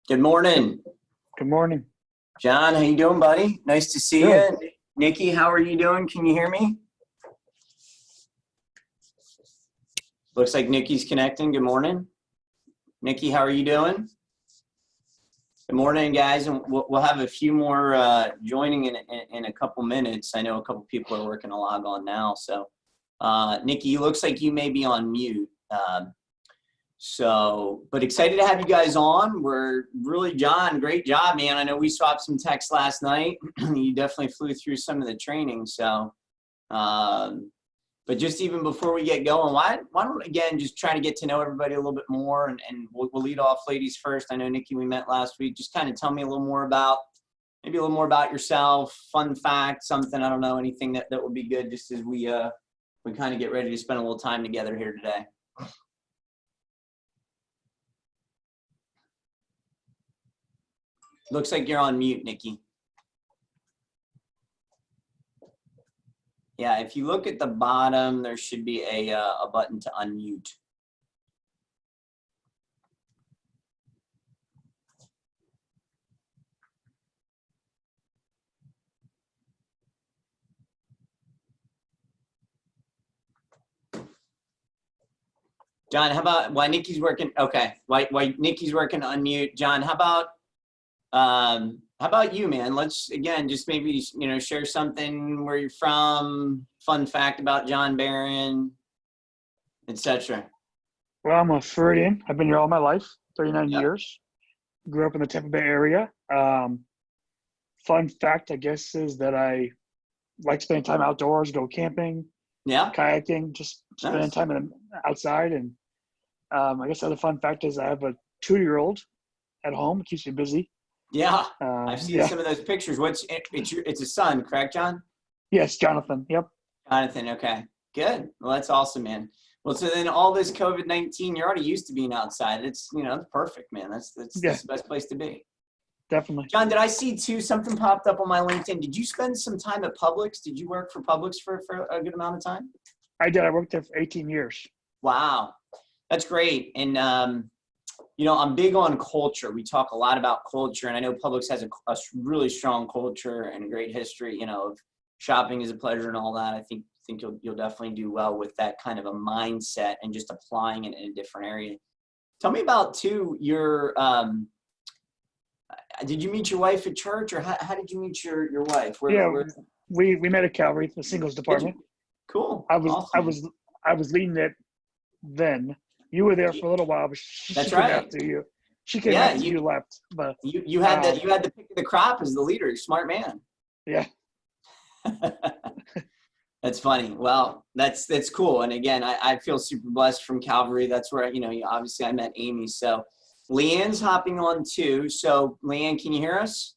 Good morning. Good morning. John, how you doing, buddy? Nice to see you. Nikki, how are you doing? Can you hear me? Looks like Nikki's connecting. Good morning. Nikki, how are you doing? Good morning, guys. And we'll have a few more joining in a couple minutes. I know a couple people are working to log on now. So, Nikki, looks like you may be on mute. But excited to have you guys on. We're really, John, great job, man. I know we swapped some texts last night. You definitely flew through some of the training. So, but just even before we get going, why don't, again, just try to get to know everybody a little bit more, and we'll lead off ladies first. I know, Nikki, we met last week. Just kind of tell me a little more about, maybe a little more about yourself, fun fact, something, I don't know, anything that would be good just as we kind of get ready to spend a little time together here today. Looks like you're on mute, Nikki. Yeah, if you look at the bottom, there should be a button to unmute. John, how about, while Nikki's working, okay, while Nikki's working to unmute, John, how about you, man? Let's, again, just maybe, share something, where you're from, fun fact about John Barron, etc. Well, I'm a Floridian. I've been here all my life, 39 years. Grew up in the Tampa Bay area. Fun fact, I guess, is that I like spending time outdoors, go camping, kayaking, just spending time outside. And I guess the other fun fact is I have a 2-year-old at home. It keeps me busy. Yeah, I've seen some of those pictures. It's a son, correct, John? Yes, Jonathan. Yep. Jonathan. Okay, good. Well, that's awesome, man. Well, so then all this COVID-19, you're already used to being outside. It's, it's perfect, man. That's the best place to be. Definitely. John, did I see too, something popped up on my LinkedIn. Did you spend some time at Publix? Did you work for Publix for a good amount of time? I did. I worked there for 18 years. Wow. That's great. And, I'm big on culture. We talk a lot about culture, and I know Publix has a really strong culture and a great history, of shopping is a pleasure and all that. I think you'll definitely do well with that kind of a mindset and just applying it in a different area. Tell me about too, your, did you meet your wife at church, or how did you meet your wife? We met at Calvary, the singles department. Cool. I awesome. was I was leading it then. You were there for a little while, but she That's came right. after you. She came Yeah, after you left. But you had the pick of the crop as the leader. Smart man. yeah. That's funny. Well, that's cool. And again, I feel super blessed from Calvary. That's where, obviously I met Amy. So Leanne's hopping on too. So Leanne, can you hear us?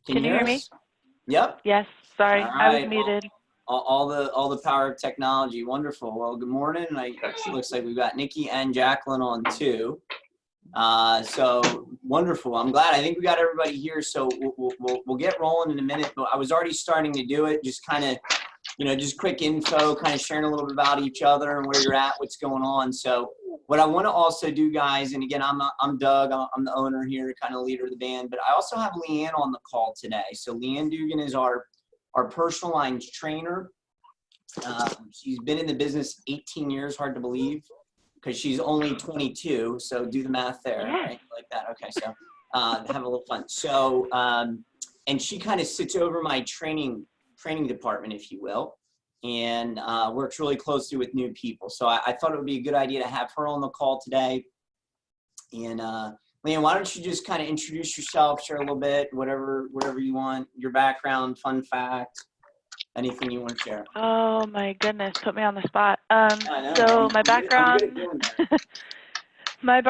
Can you hear me? us? Yep. Yes. Sorry, All I was right. muted. All the power of technology. Wonderful. Well, good morning. It looks like we've got Nikki and Jacqueline on too. So wonderful. I'm glad. I think we got everybody here. So we'll get rolling in a minute. But I was already starting to do it. Just kind of, just quick info, kind of sharing a little bit about each other and where you're at, what's going on. So what I want to also do, guys, and again, I'm Doug. I'm the owner here, kind of leader of the band. But I also have Leanne on the call today. So Leanne Dugan is our personal lines trainer. She's been in the business 18 years. Hard to believe, because she's only 22, so do the math there, right? Like that. Okay, so have a little fun. So, and she kind of sits over my training department, if you will, and works really closely with new people. So I thought it would be a good idea to have her on the call today. And Leanne, why don't you just kind of introduce yourself, share a little bit, whatever you want, your background, fun fact, anything you want to share. Oh my goodness, put me on the spot. I know. So my background, my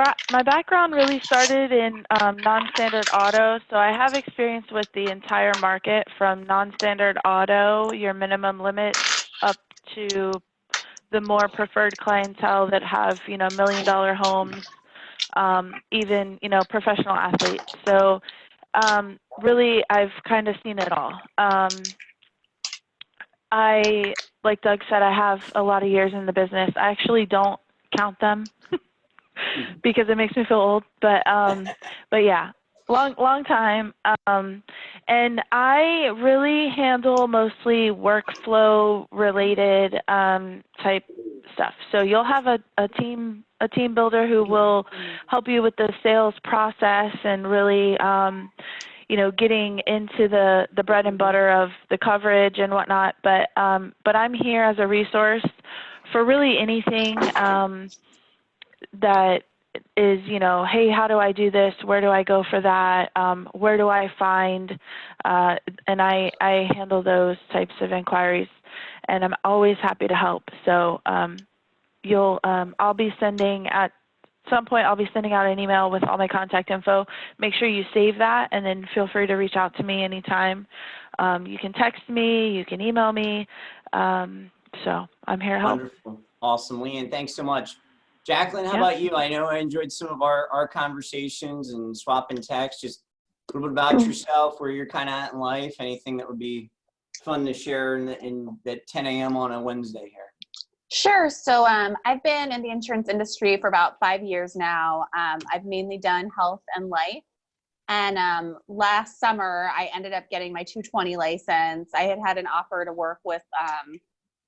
background really started in non-standard auto. So I have experience with the entire market, from non-standard auto, your minimum limit, up to the more preferred clientele that have, $1 million homes, even, professional athletes. So really, I've kind of seen it all. Like Doug said, I have a lot of years in the business. I actually don't count them because it makes me feel old. But yeah, long time. And I really handle mostly workflow related type stuff. So you'll have a team builder who will help you with the sales process and really getting into the bread and butter of the coverage and whatnot. But I'm here as a resource for really anything that is, hey, how do I do this? Where do I go for that? Where do I find? And I handle those types of inquiries, and I'm always happy to help. So I'll be sending at some point, I'll be sending out an email with all my contact info. Make sure you save that, and then feel free to reach out to me anytime. You can text me, you can email me. So I'm here to help. Wonderful. Awesome. Leanne, thanks so much. Jacqueline, how about you? I know I enjoyed some of our conversations and swapping texts. Just a little bit about yourself, where you're kind of at in life, anything that would be fun to share in at 10 a.m. on a Wednesday here. Sure. So I've been in the insurance industry for about 5 years now. I've mainly done health and life. And last summer, I ended up getting my 220 license. I had an offer to work with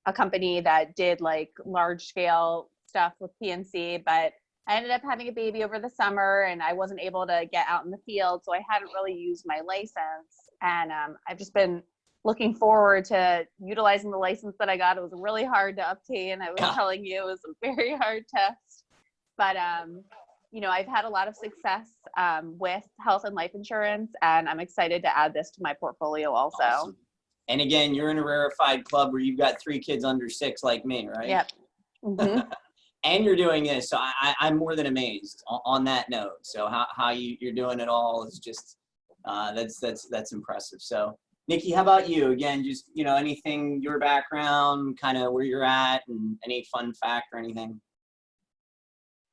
a company that did like large scale stuff with PNC, but I ended up having a baby over the summer and I wasn't able to get out in the field. So I hadn't really used my license. And I've just been looking forward to utilizing the license that I got. It was really hard to obtain. I was telling you, it was a very hard test. But, I've had a lot of success with health and life insurance, and I'm excited to add this to my portfolio also. Awesome. And again, you're in a rarefied club where you've got 3 kids under 6 like me, right? Yep. Mm-hmm. And you're doing this. So I'm more than amazed on that note. So how you're doing it all is just, that's impressive. So Nikki, how about you? Again, just, anything, your background, kind of where you're at, and any fun fact or anything?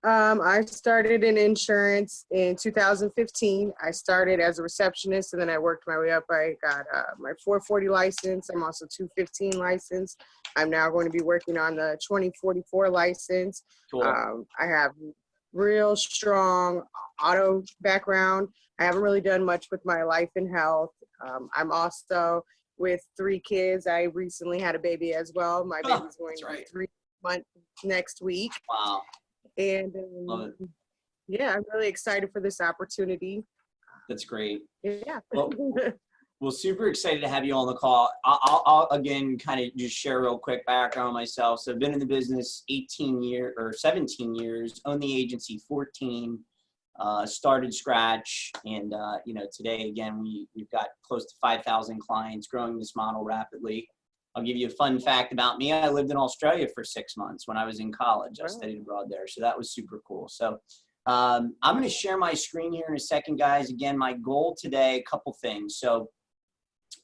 I started in insurance in 2015. I started as a receptionist, and then I worked my way up. I got my 440 license. I'm also 215 license. I'm now going to be working on the 2044 license. Cool. I have real strong auto background. I haven't really done much with my life and health. I'm also with 3 kids. I recently had a baby as well. My baby's going to be 3 months next week. Wow. And Love it. yeah, I'm really excited for this opportunity. That's great. Yeah. Well, Well, super excited to have you on the call. I'll again kind of just share a real quick background on myself. So I've been in the business 17 years, owned the agency 14, started scratch. And, today, again, we've got close to 5,000 clients, growing this model rapidly. I'll give you a fun fact about me. I lived in Australia for 6 months when I was in college. I studied abroad there. So that was super cool. So I'm going to share my screen here in a second, guys. Again, my goal today, a couple things. So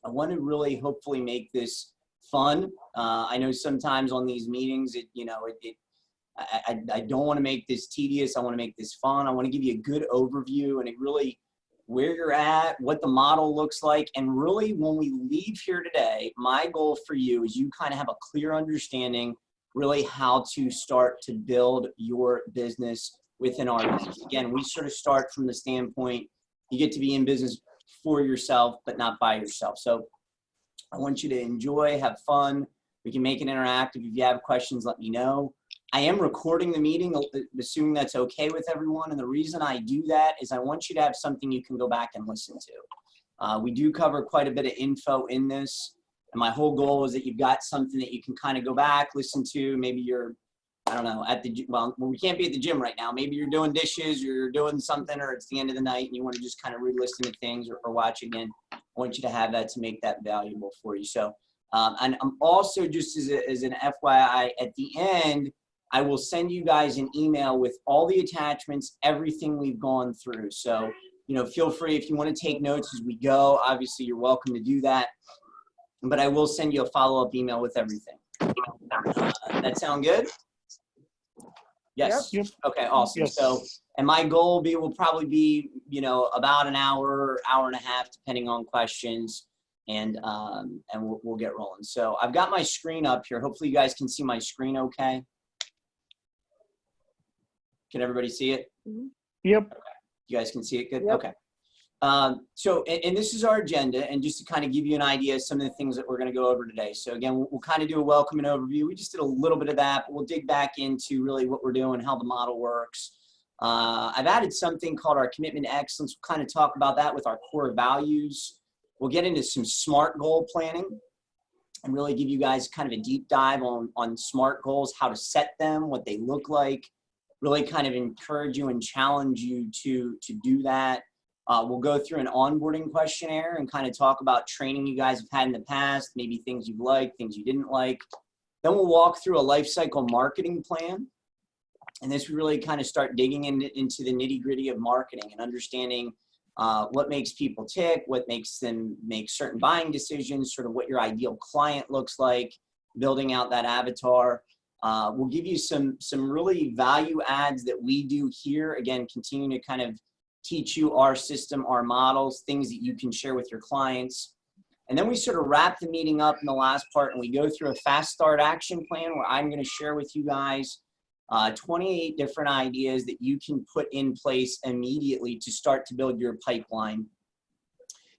I want to really hopefully make this fun. I know sometimes on these meetings, I don't want to make this tedious. I want to make this fun. I want to give you a good overview and really where you're at, what the model looks like. And really when we leave here today, my goal for you is you kind of have a clear understanding really how to start to build your business within our business. Again, we sort of start from the standpoint, you get to be in business for yourself, but not by yourself. So I want you to enjoy, have fun. We can make it interactive. If you have questions, let me know. I am recording the meeting, assuming that's okay with everyone. And the reason I do that is I want you to have something you can go back and listen to. We do cover quite a bit of info in this. And my whole goal is that you've got something that you can kind of go back, listen to. Maybe you're, I don't know, we can't be at the gym right now. Maybe you're doing dishes, or you're doing something, or it's the end of the night and you want to just kind of re-listen to things or watch again. I want you to have that to make that valuable for you. So, and I'm also, just as an FYI, at the end, I will send you guys an email with all the attachments, everything we've gone through. So, feel free if you want to take notes as we go. Obviously, you're welcome to do that. But I will send you a follow-up email with everything. That sound good? Yes. Yep. Okay, awesome. Yes. So, and my goal will probably be, about an hour, hour and a half, depending on questions, and we'll get rolling. So I've got my screen up here. Hopefully you guys can see my screen okay. Can everybody see it? Yep. Okay. You guys can see it good? Yep. Okay. So this is our agenda, and just to kind of give you an idea of some of the things that we're going to go over today. So again, we'll kind of do a welcome and overview. We just did a little bit of that, but we'll dig back into really what we're doing, how the model works. I've added something called our commitment to excellence. We'll kind of talk about that with our core values. We'll get into some SMART goal planning and really give you guys kind of a deep dive on SMART goals, how to set them, what they look like, really kind of encourage you and challenge you to do that. We'll go through an onboarding questionnaire and kind of talk about training you guys have had in the past, maybe things you've liked, things you didn't like. Then we'll walk through a life cycle marketing plan. And this we really kind of start digging into the nitty gritty of marketing and understanding what makes people tick, what makes them make certain buying decisions, sort of what your ideal client looks like, building out that avatar. We'll give you some really value adds that we do here. Again, continue to kind of teach you our system, our models, things that you can share with your clients. And then we sort of wrap the meeting up in the last part, and we go through a fast start action plan where I'm going to share with you guys 28 different ideas that you can put in place immediately to start to build your pipeline.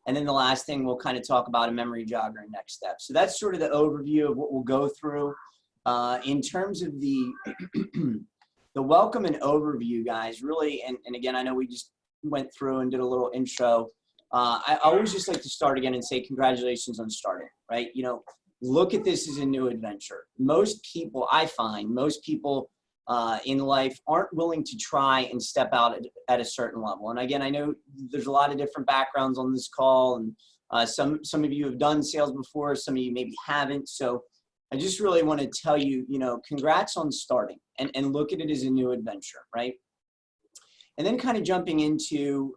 And then the last thing, we'll kind of talk about a memory jogger and next steps. So that's sort of the overview of what we'll go through. In terms of the welcome and overview, guys, really, and again, I know we just went through and did a little intro. I always just like to start again and say congratulations on starting, right? Look at this as a new adventure. Most people, I find, in life aren't willing to try and step out at a certain level. And again, I know there's a lot of different backgrounds on this call, and some of you have done sales before, some of you maybe haven't. So I just really want to tell you, congrats on starting and look at it as a new adventure, right? And then kind of jumping into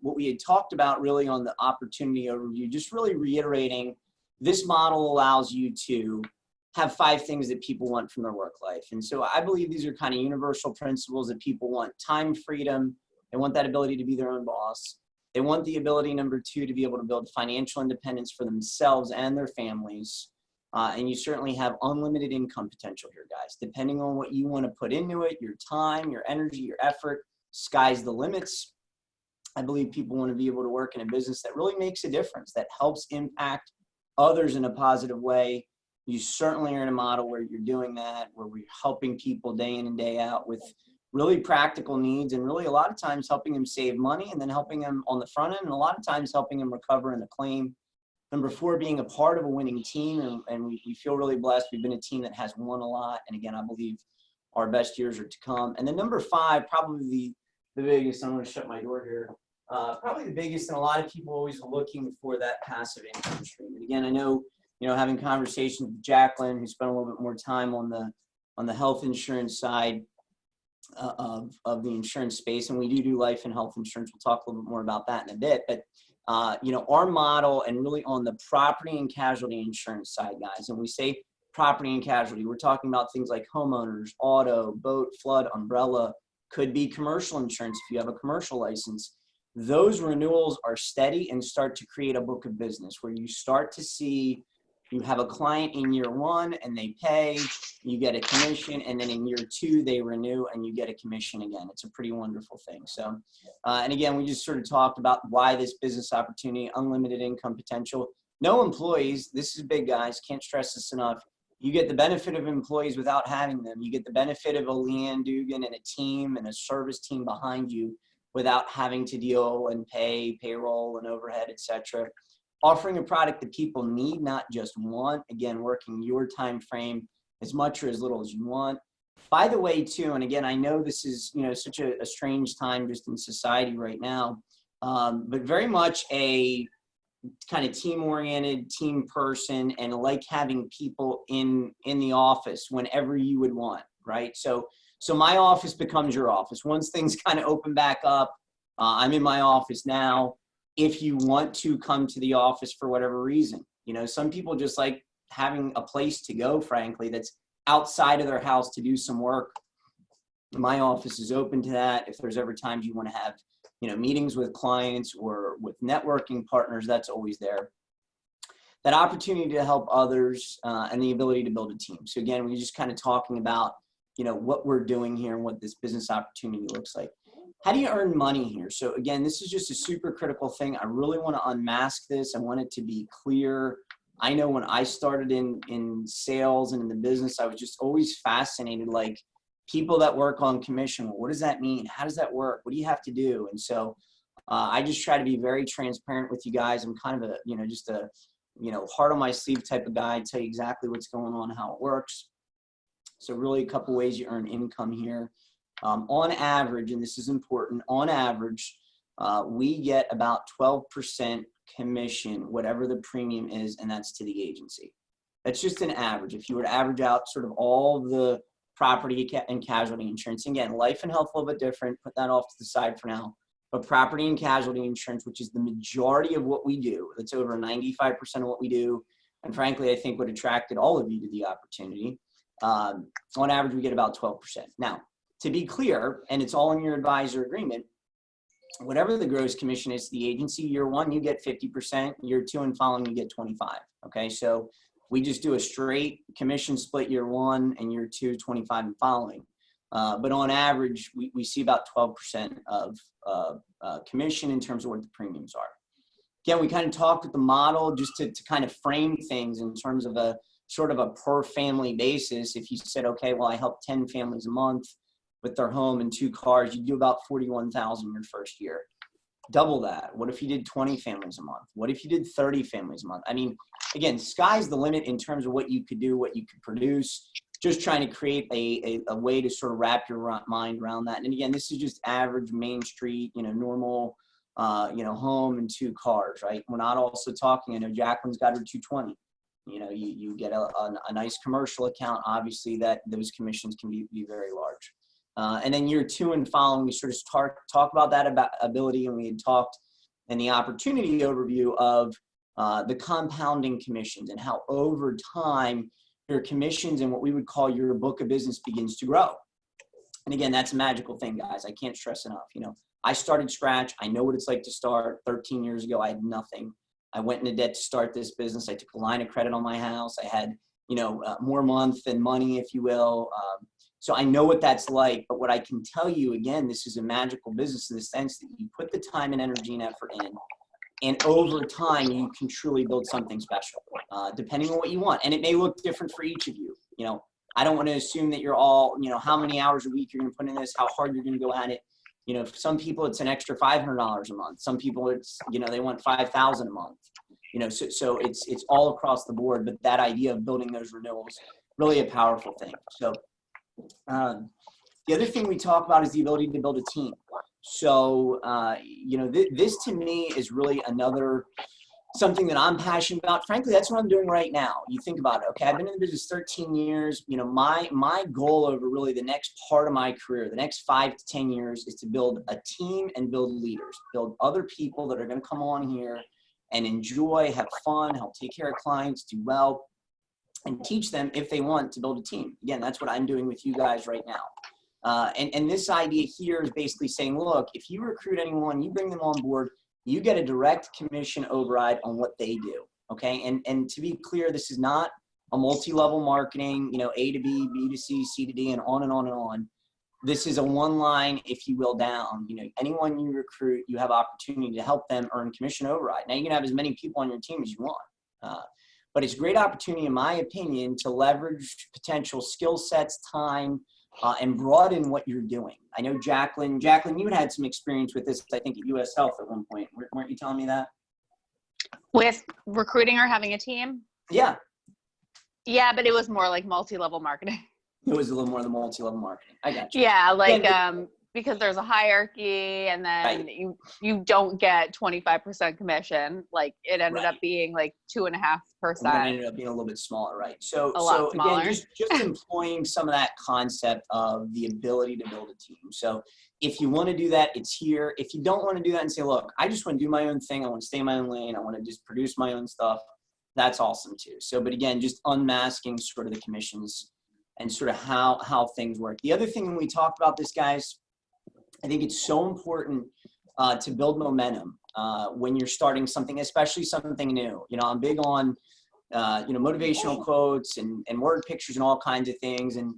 what we had talked about really on the opportunity overview, just really reiterating this model allows you to have 5 things that people want from their work life. And so I believe these are kind of universal principles that people want: time freedom. They want that ability to be their own boss. They want the ability, number 2, to be able to build financial independence for themselves and their families. And you certainly have unlimited income potential here, guys. Depending on what you want to put into it, your time, your energy, your effort, sky's the limits. I believe people want to be able to work in a business that really makes a difference, that helps impact others in a positive way. You certainly are in a model where you're doing that, where we're helping people day in and day out with really practical needs, and really a lot of times helping them save money, and then helping them on the front end, and a lot of times helping them recover in the claim. Number 4, being a part of a winning team. And we feel really blessed. We've been a team that has won a lot. And again, I believe our best years are to come. And then number 5, probably the biggest, I'm going to shut my door here. Probably the biggest, and a lot of people always looking for that passive income stream. And again, I know, having conversations with Jacqueline, who spent a little bit more time on the health insurance side of the insurance space, and we do life and health insurance. We'll talk a little bit more about that in a bit. But our model, and really on the property and casualty insurance side, guys, and we say property and casualty, we're talking about things like homeowners, auto, boat, flood, umbrella, could be commercial insurance if you have a commercial license. Those renewals are steady and start to create a book of business where you start to see you have a client in year 1 and they pay, you get a commission, and then in year 2 they renew and you get a commission again. It's a pretty wonderful thing. So, and again, we just sort of talked about why this business opportunity, unlimited income potential, no employees. This is big, guys. Can't stress this enough. You get the benefit of employees without having them. You get the benefit of a Leanne Dugan and a team and a service team behind you without having to deal and pay payroll and overhead, etc. Offering a product that people need, not just want. Again, working your time frame as much or as little as you want. By the way, too, and again, I know this is such a strange time just in society right now, but very much a kind of team-oriented team person, and like having people in the office whenever you would want, right? So my office becomes your office. Once things kind of open back up, I'm in my office now. If you want to come to the office for whatever reason, some people just like having a place to go, frankly, that's outside of their house to do some work. My office is open to that. If there's ever times you want to have, meetings with clients or with networking partners, that's always there. That opportunity to help others and the ability to build a team. So again, we're just kind of talking about, what we're doing here and what this business opportunity looks like. How do you earn money here? So again, this is just a super critical thing. I really want to unmask this. I want it to be clear. I know when I started in sales and in the business, I was just always fascinated, like people that work on commission. Well, what does that mean? How does that work? What do you have to do? And so I just try to be very transparent with you guys. I'm kind of a, just a, heart on my sleeve type of guy, tell you exactly what's going on, how it works. So really a couple ways you earn income here. On average, and this is important, on average, we get about 12% commission, whatever the premium is, and that's to the agency. That's just an average. If you were to average out sort of all the property and casualty insurance, again, life and health a little bit different, put that off to the side for now, but property and casualty insurance, which is the majority of what we do, that's over 95% of what we do, and frankly, I think what attracted all of you to the opportunity, on average, we get about 12%. Now, to be clear, and it's all in your advisor agreement, whatever the gross commission is to the agency, year 1, you get 50%, year 2 and following, you get 25. Okay, so we just do a straight commission split year 1 and year 2, 25 and following. But on average, we see about 12% of commission in terms of what the premiums are. Again, we kind of talked with the model just to kind of frame things in terms of a sort of a per family basis. If you said, okay, well, I help 10 families a month with their home and 2 cars, you do about $41,000 your first year. Double that. What if you did 20 families a month? What if you did 30 families a month? I mean, again, sky's the limit in terms of what you could do, what you could produce. Just trying to create a way to sort of wrap your mind around that. And again, this is just average Main Street, normal, home and 2 cars, right? We're not also talking, I know Jacqueline's got her 220. You get a nice commercial account. Obviously, that those commissions can be very large. And then year 2 and following, we sort of talk about that ability, and we had talked in the opportunity overview of the compounding commissions and how over time your commissions and what we would call your book of business begins to grow. And again, that's a magical thing, guys. I can't stress enough. I started scratch. I know what it's like to start. 13 years ago, I had nothing. I went into debt to start this business. I took a line of credit on my house. I had, more month than money, if you will. So I know what that's like. But what I can tell you, again, this is a magical business in the sense that you put the time and energy and effort in, and over time, you can truly build something special, depending on what you want. And it may look different for each of you. I don't want to assume that you're all, how many hours a week you're going to put in this, how hard you're going to go at it. For some people, it's an extra $500 a month. Some people, it's, they want $5,000 a month. So it's all across the board, but that idea of building those renewals, really a powerful thing. So the other thing we talk about is the ability to build a team. So, this to me is really something that I'm passionate about. Frankly, that's what I'm doing right now. You think about it. Okay, I've been in the business 13 years. My goal over really the next part of my career, the next 5 to 10 years, is to build a team and build leaders, build other people that are going to come on here and enjoy, have fun, help take care of clients, do well, and teach them if they want to build a team. Again, that's what I'm doing with you guys right now. And this idea here is basically saying, look, if you recruit anyone, you bring them on board, you get a direct commission override on what they do. Okay. And to be clear, this is not a multi-level marketing, A to B, B to C, C to D, and on and on and on. This is a one line, if you will, down. Anyone you recruit, you have opportunity to help them earn commission override. Now you can have as many people on your team as you want. But it's a great opportunity, in my opinion, to leverage potential skill sets, time, and broaden what you're doing. I know Jacqueline, you had some experience with this, I think, at US Health at one point. Weren't you telling me that? With recruiting or having a team? Yeah. Yeah, but it was more like multi-level marketing. It was a little more the multi-level marketing. I got you. Yeah, because there's a hierarchy, and then Right. you don't get 25% commission. Like it ended up being like And then 2.5%. it ended up being a little bit smaller, right? So smaller. again, just employing some of that concept of the ability to build a team. So if you want to do that, it's here. If you don't want to do that and say, look, I just want to do my own thing, I want to stay in my own lane, I want to just produce my own stuff, that's awesome too. So, but again, just unmasking sort of the commissions and sort of how things work. The other thing when we talk about this, guys, I think it's so important to build momentum when you're starting something, especially something new. I'm big on, motivational quotes and word pictures and all kinds of things. And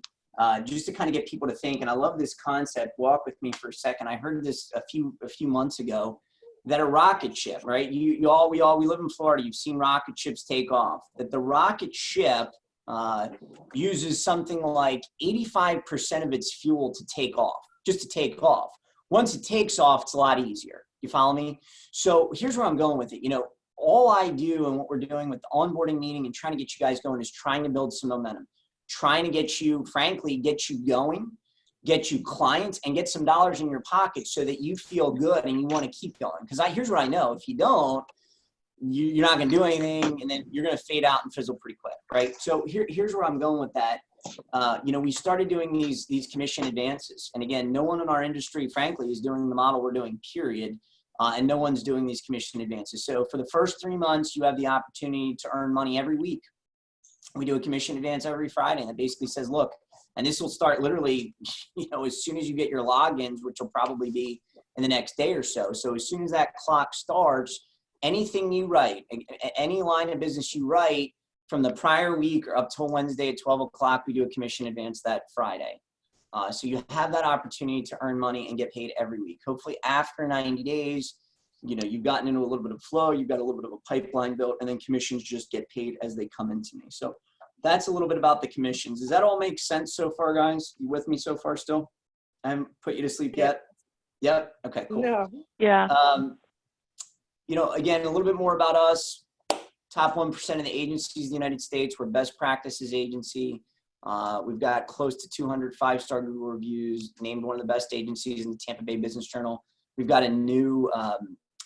just to kind of get people to think, and I love this concept, walk with me for a second. I heard this a few months ago, that a rocket ship, right? We live in Florida. You've seen rocket ships take off. That the rocket ship uses something like 85% of its fuel to take off, just to take off. Once it takes off, it's a lot easier. You follow me? So here's where I'm going with it. All I do and what we're doing with the onboarding meeting and trying to get you guys going is trying to build some momentum, trying to get you going, get you clients, and get some dollars in your pocket so that you feel good and you want to keep going. Because here's what I know. If you don't, you're not going to do anything, and then you're going to fade out and fizzle pretty quick, right? So here's where I'm going with that. We started doing these commission advances. And again, no one in our industry, frankly, is doing the model we're doing, period. And no one's doing these commission advances. So for the first 3 months, you have the opportunity to earn money every week. We do a commission advance every Friday, and it basically says, look, and this will start literally, as soon as you get your logins, which will probably be in the next day or so. So as soon as that clock starts, anything you write, any line of business you write from the prior week or up till Wednesday at 12 o'clock, we do a commission advance that Friday. So you have that opportunity to earn money and get paid every week. Hopefully after 90 days, you've gotten into a little bit of flow, you've got a little bit of a pipeline built, and then commissions just get paid as they come into me. So that's a little bit about the commissions. Does that all make sense so far, guys? You with me so far still? I haven't put you to sleep yet? Yep. Okay, cool. No. Yeah. Again, a little bit more about us. Top 1% of the agencies in the United States. We're best practices agency. We've got close to 200 5-star Google reviews, named one of the best agencies in the Tampa Bay Business Journal. We've got a new,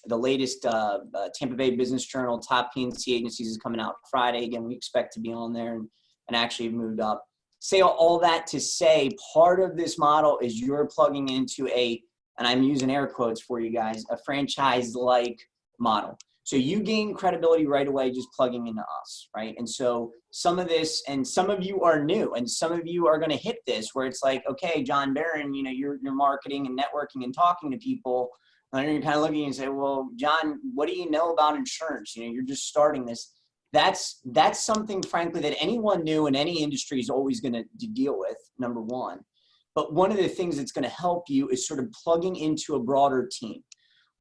the latest Tampa Bay Business Journal top PNC agencies is coming out Friday. Again, we expect to be on there and actually have moved up. Say all that to say, part of this model is you're plugging into and I'm using air quotes for you guys, a franchise-like model. So you gain credibility right away just plugging into us, right? And so some of this, and some of you are new, and some of you are going to hit this where it's like, okay, John Barron, you're marketing and networking and talking to people, and you're kind of looking and say, well, John, what do you know about insurance? You're just starting this. That's something, frankly, that anyone new in any industry is always going to deal with, number one. But one of the things that's going to help you is sort of plugging into a broader team.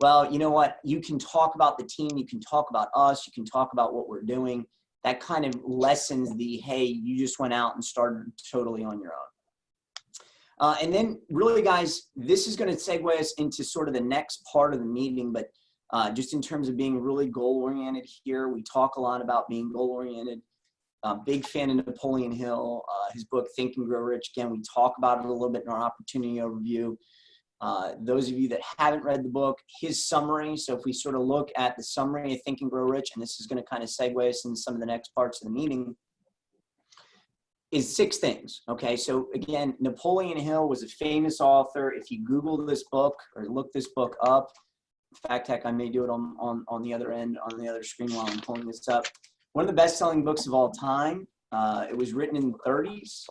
Well, you know what? You can talk about the team. You can talk about us. You can talk about what we're doing. That kind of lessens the, hey, you just went out and started totally on your own. And then really, guys, this is going to segue us into sort of the next part of the meeting. But just in terms of being really goal-oriented here. We talk a lot about being goal-oriented. Big fan of Napoleon Hill, his book, Think and Grow Rich. Again, we talk about it a little bit in our opportunity overview. Those of you that haven't read the book, his summary, so if we sort of look at the summary of Think and Grow Rich, and this is going to kind of segue us into some of the next parts of the meeting, is 6 things. Okay, so again, Napoleon Hill was a famous author. If you Google this book or look this book up, in fact, heck, I may do it on the other end, on the other screen while I'm pulling this up. One of the best-selling books of all time. It was written in the 30s.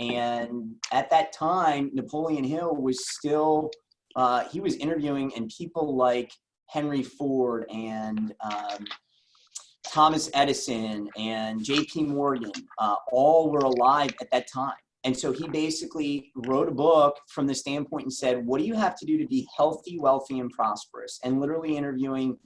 And at that time, Napoleon Hill was still, he was interviewing, and people like Henry Ford and Thomas Edison and J.P. Morgan all were alive at that time. And so he basically wrote a book from the standpoint and said, what do you have to do to be healthy, wealthy, and prosperous? And literally interviewing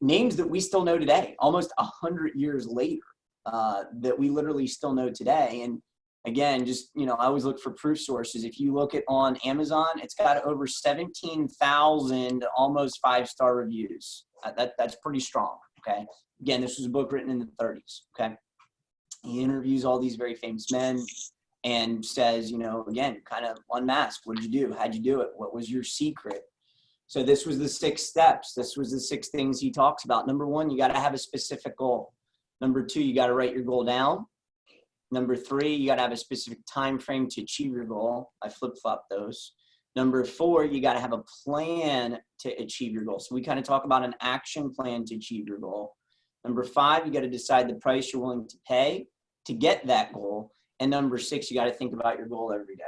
names that we still know today, almost 100 years later, that we literally still know today. And again, just, you know, I always look for proof sources. If you look at on Amazon, it's got over 17,000 almost 5-star reviews. That's pretty strong. Okay. Again, this was a book written in the 30s. Okay. He interviews all these very famous men and says, you know, again, kind of unmasked. What did you do? How'd you do it? What was your secret? So this was the 6 steps. This was the 6 things he talks about. Number 1, you got to have a specific goal. Number 2, you got to write your goal down. Number 3, you got to have a specific time frame to achieve your goal. I flip-flop those. Number 4, you got to have a plan to achieve your goal. So we kind of talk about an action plan to achieve your goal. Number 5, you got to decide the price you're willing to pay to get that goal. And number 6, you got to think about your goal every day.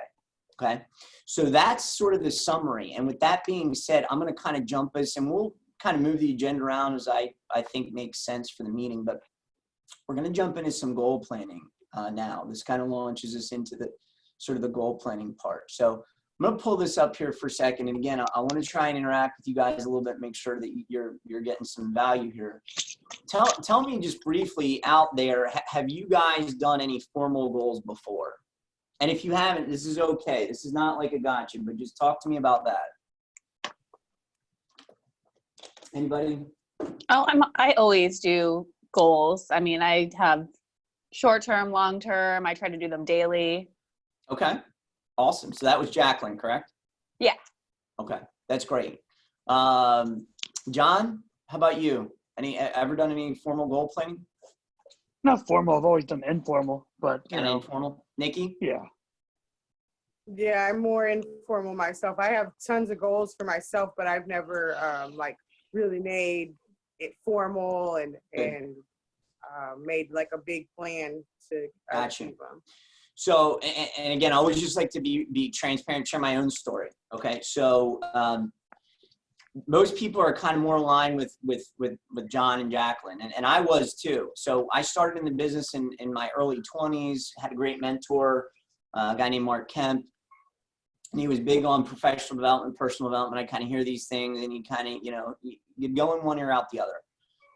Okay. So that's sort of the summary. And with that being said, I'm going to kind of jump us, and we'll kind of move the agenda around as I think makes sense for the meeting, but we're going to jump into some goal planning now. This kind of launches us into the sort of the goal planning part. So I'm going to pull this up here for a second. And again, I want to try and interact with you guys a little bit, make sure that you're getting some value here. Tell me just briefly out there, have you guys done any formal goals before? And if you haven't, this is okay. This is not like a gotcha, but just talk to me about that. Anybody? Oh, I always do goals. I mean, I have short-term, long-term. I try to do them daily. Okay. Awesome. So that was Jacqueline, correct? Yeah. Okay. That's great. John, how about you? Ever done any formal goal planning? Not formal. I've always done informal, but you And know, informal? Nikki? yeah. Yeah, I'm more informal myself. I have tons of goals for myself, but I've never like really made it formal and made like a big plan to Gotcha. achieve them. So, and again, I always just like to be transparent, share my own story. Okay. So, most people are kind of more aligned with John and Jacqueline, and I was too. So I started in the business in my early 20s, had a great mentor, a guy named Mark Kemp, and he was big on professional development, personal development. I kind of hear these things, and you kind of, you know, you go in one ear out the other.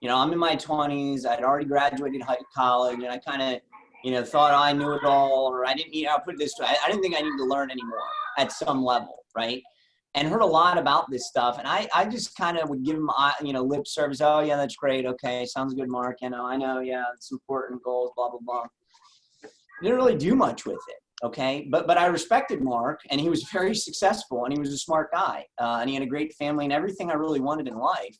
You know, I'm in my 20s. I'd already graduated college, and I kind of, you know, thought I knew it all, or I didn't need, I'll put it this way, I didn't think I needed to learn anymore at some level, right? And heard a lot about this stuff. And I just kind of would give him, you know, lip service. Oh, yeah, that's great. Okay, sounds good, Mark. You know, I know, yeah, it's important, goals, blah, blah, blah. Didn't really do much with it, okay? But I respected Mark, and he was very successful, and he was a smart guy. And he had a great family and everything I really wanted in life.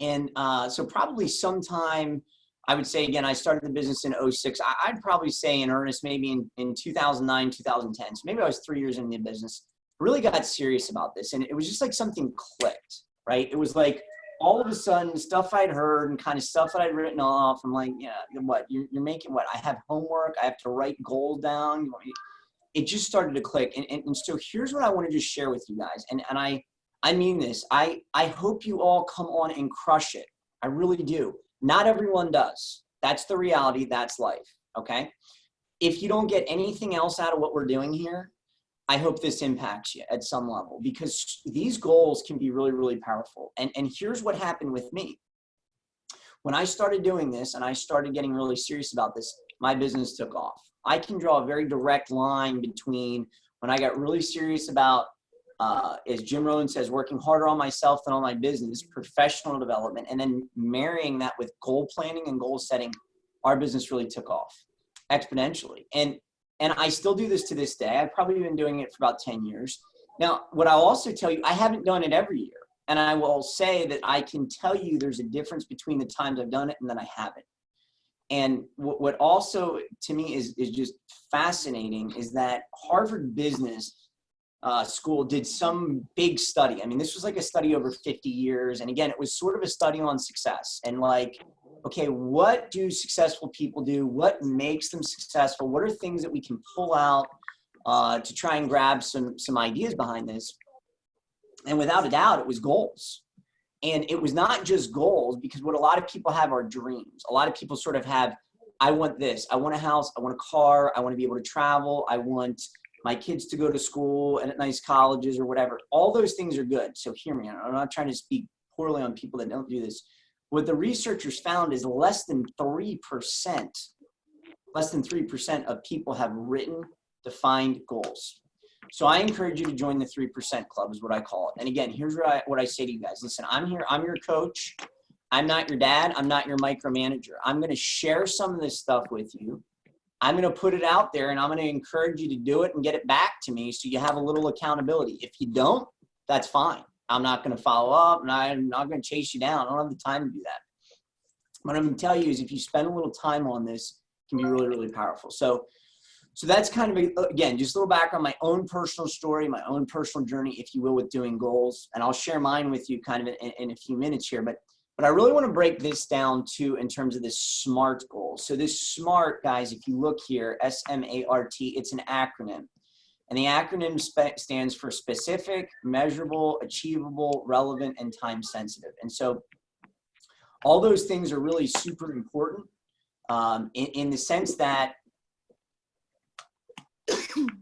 And so probably sometime, I would say, again, I started the business in 06. I'd probably say in earnest, maybe in 2009, 2010. So maybe I was 3 years into the business. Really got serious about this. And it was just like something clicked, right? It was like all of a sudden stuff I'd heard and kind of stuff that I'd written off. I'm like, yeah, what? You're making what? I have homework. I have to write goals down. It just started to click. And so here's what I want to just share with you guys. And I mean this. I hope you all come on and crush it. I really do. Not everyone does. That's the reality. That's life. Okay. If you don't get anything else out of what we're doing here, I hope this impacts you at some level, because these goals can be really, really powerful. And here's what happened with me. When I started doing this and I started getting really serious about this, my business took off. I can draw a very direct line between when I got really serious about as Jim Rohn says, working harder on myself than on my business, professional development, and then marrying that with goal planning and goal setting, our business really took off exponentially. And I still do this to this day. I've probably been doing it for about 10 years. Now, what I'll also tell you, I haven't done it every year. And I will say that I can tell you there's a difference between the times I've done it and then I haven't. And what also to me is just fascinating is that Harvard Business School did some big study. I mean, this was like a study over 50 years. And again, it was sort of a study on success and like, okay, what do successful people do? What makes them successful? What are things that we can pull out to try and grab some ideas behind this? And without a doubt, it was goals. And it was not just goals, because what a lot of people have are dreams. A lot of people sort of have, I want this, I want a house, I want a car, I want to be able to travel, I want my kids to go to school and at nice colleges or whatever. All those things are good. So hear me, I'm not trying to speak poorly on people that don't do this. What the researchers found is less than 3% of people have written defined goals. So I encourage you to join the 3% club is what I call it. And again, here's what I say to you guys. Listen, I'm here. I'm your coach. I'm not your dad. I'm not your micromanager. I'm going to share some of this stuff with you. I'm going to put it out there and I'm going to encourage you to do it and get it back to me so you have a little accountability. If you don't, that's fine. I'm not going to follow up and I'm not going to chase you down. I don't have the time to do that. What I'm going to tell you is if you spend a little time on this, it can be really, really powerful. So that's kind of, again, just a little background, my own personal story, my own personal journey, if you will, with doing goals. And I'll share mine with you kind of in a few minutes here. But I really want to break this down too in terms of this SMART goal. So this SMART, guys, if you look here, S-M-A-R-T, it's an acronym. And the acronym stands for specific, measurable, achievable, relevant, and time sensitive. And so all those things are really super important in the sense that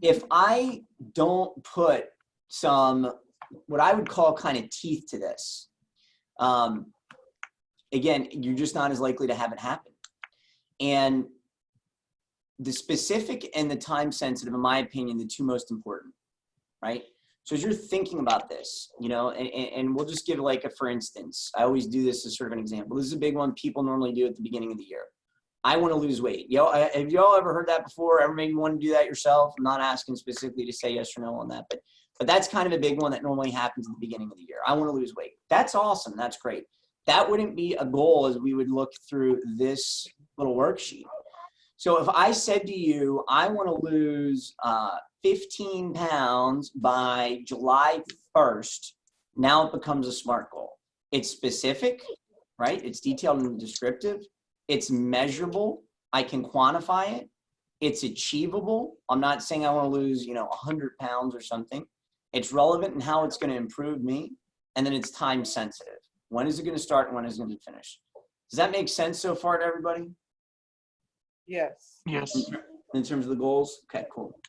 if I don't put some, what I would call kind of teeth to this, again, you're just not as likely to have it happen. And the specific and the time sensitive, in my opinion, the two most important, right? So as you're thinking about this, you know, and we'll just give like a, for instance, I always do this as sort of an example. This is a big one people normally do at the beginning of the year. I want to lose weight. Have y'all ever heard that before? Ever maybe want to do that yourself? I'm not asking specifically to say yes or no on that, but that's kind of a big one that normally happens at the beginning of the year. I want to lose weight. That's awesome. That's great. That wouldn't be a goal as we would look through this little worksheet. So if I said to you, I want to lose 15 pounds by July 1st, now it becomes a SMART goal. It's specific, right? It's detailed and descriptive. It's measurable. I can quantify it. It's achievable. I'm not saying I want to lose, 100 pounds or something. It's relevant in how it's going to improve me. And then it's time sensitive. When is it going to start and when is it going to finish? Does that make sense so far to everybody? Yes. Yes. In terms of the goals? Okay, cool.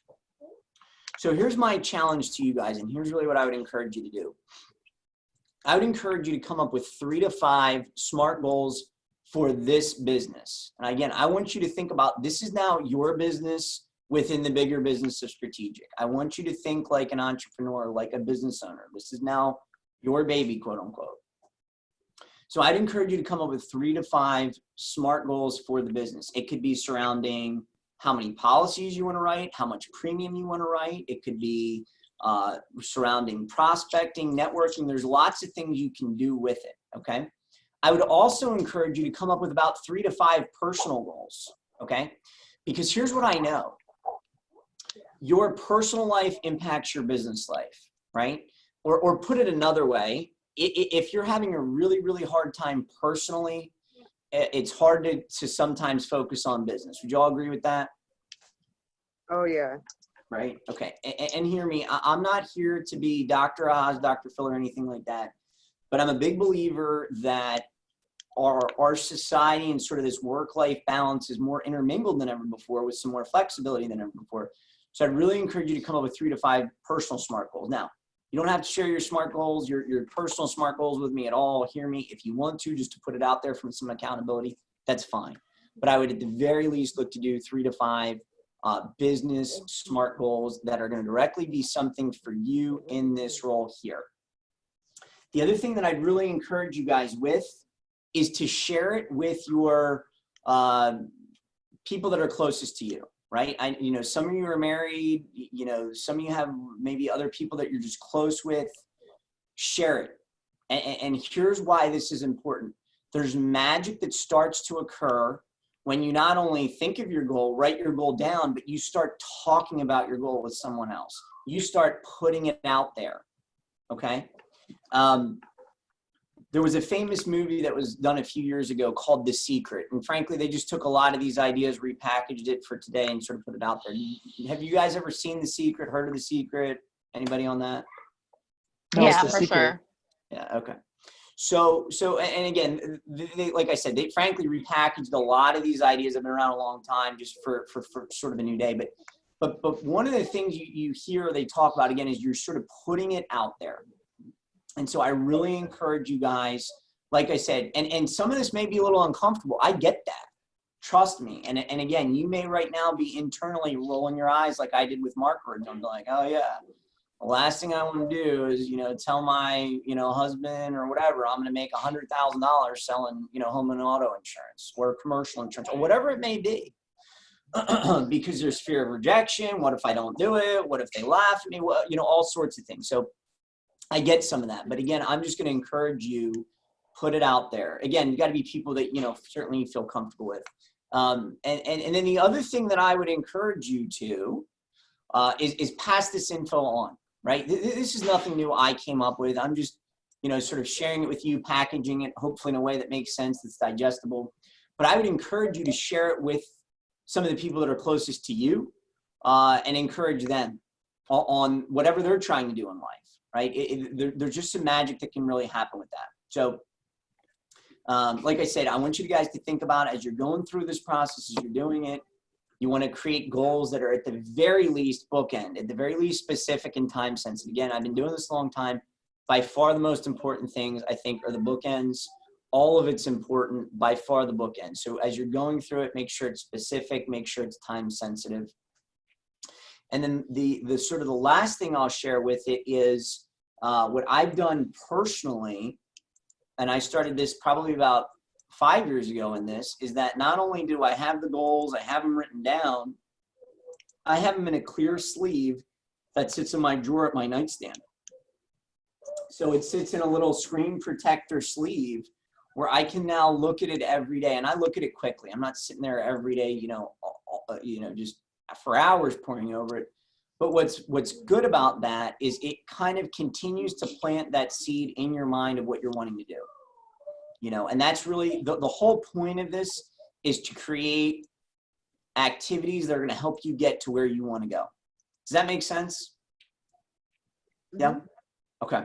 So here's my challenge to you guys, and here's really what I would encourage you to do. I would encourage you to come up with 3 to 5 SMART goals for this business. And again, I want you to think about, this is now your business within the bigger business of strategic. I want you to think like an entrepreneur, like a business owner. This is now your baby, quote unquote. So I'd encourage you to come up with 3 to 5 SMART goals for the business. It could be surrounding how many policies you want to write, how much premium you want to write. It could be surrounding prospecting, networking. There's lots of things you can do with it, okay? I would also encourage you to come up with about 3 to 5 personal goals, okay? Because here's what I know. Your personal life impacts your business life, right? Or put it another way, if you're having a really, really hard time personally, it's hard to sometimes focus on business. Would you all agree with that? Oh, yeah. Right? Okay. And hear me, I'm not here to be Dr. Oz, Dr. Phil, or anything like that. But I'm a big believer that our society and sort of this work-life balance is more intermingled than ever before with some more flexibility than ever before. So I'd really encourage you to come up with 3 to 5 personal SMART goals. Now, you don't have to share your SMART goals, your personal SMART goals with me at all. Hear me. If you want to, just to put it out there from some accountability, that's fine. But I would at the very least look to do 3 to 5 business SMART goals that are going to directly be something for you in this role here. The other thing that I'd really encourage you guys with is to share it with your people that are closest to you, right? Some of you are married, some of you have maybe other people that you're just close with. Share it. And here's why this is important. There's magic that starts to occur when you not only think of your goal, write your goal down, but you start talking about your goal with someone else. You start putting it out there, okay? There was a famous movie that was done a few years ago called The Secret. And frankly, they just took a lot of these ideas, repackaged it for today and sort of put it out there. Have you guys ever seen The Secret, heard of The Secret? Anybody on that? No, Yeah, it's The for Secret. sure. Yeah, okay. So, and again, they, like I said, they frankly repackaged a lot of these ideas that have been around a long time just for sort of a new day. But one of the things you hear they talk about again is you're sort of putting it out there. And so I really encourage you guys, like I said, and some of this may be a little uncomfortable. I get that. Trust me. And again, you may right now be internally rolling your eyes like I did with Mark words. I'm like, oh yeah. The last thing I want to do is, tell my, husband or whatever, I'm going to make $100,000 selling, home and auto insurance or commercial insurance or whatever it may be. Because there's fear of rejection. What if I don't do it? What if they laugh at me? Well, all sorts of things. So I get some of that. But again, I'm just going to encourage you, put it out there. Again, you got to be people that, certainly you feel comfortable with. And then the other thing that I would encourage you to is pass this info on. Right? This is nothing new I came up with. I'm just, sort of sharing it with you, packaging it, hopefully in a way that makes sense, that's digestible. But I would encourage you to share it with some of the people that are closest to you and encourage them on whatever they're trying to do in life, right? There's just some magic that can really happen with that. So, like I said, I want you guys to think about it as you're going through this process, as you're doing it. You want to create goals that are at the very least bookend, at the very least specific and time sensitive. Again, I've been doing this a long time. By far the most important things, I think, are the bookends. All of it's important, by far the bookends. So as you're going through it, make sure it's specific, make sure it's time sensitive. And then the sort of the last thing I'll share with it is what I've done personally, and I started this probably about 5 years ago in this, is that not only do I have the goals, I have them written down, I have them in a clear sleeve that sits in my drawer at my nightstand. So it sits in a little screen protector sleeve where I can now look at it every day, and I look at it quickly. I'm not sitting there every day, just for hours poring over it. But what's good about that is it kind of continues to plant that seed in your mind of what you're wanting to do. And that's really the whole point of this, is to create activities that are going to help you get to where you want to go. Does that make sense? Yeah. Okay,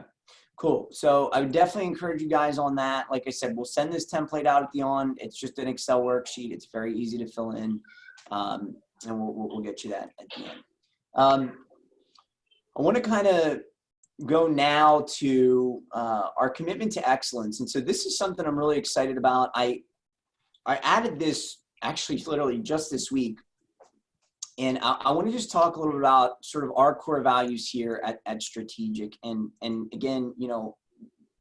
cool. So I would definitely encourage you guys on that. Like I said, we'll send this template out at the on. It's just an Excel worksheet. It's very easy to fill in. And we'll get you that at the end. I want to kind of go now to our commitment to excellence. And so this is something I'm really excited about. I added this actually literally just this week. And I want to just talk a little bit about sort of our core values here at Strategic. And again,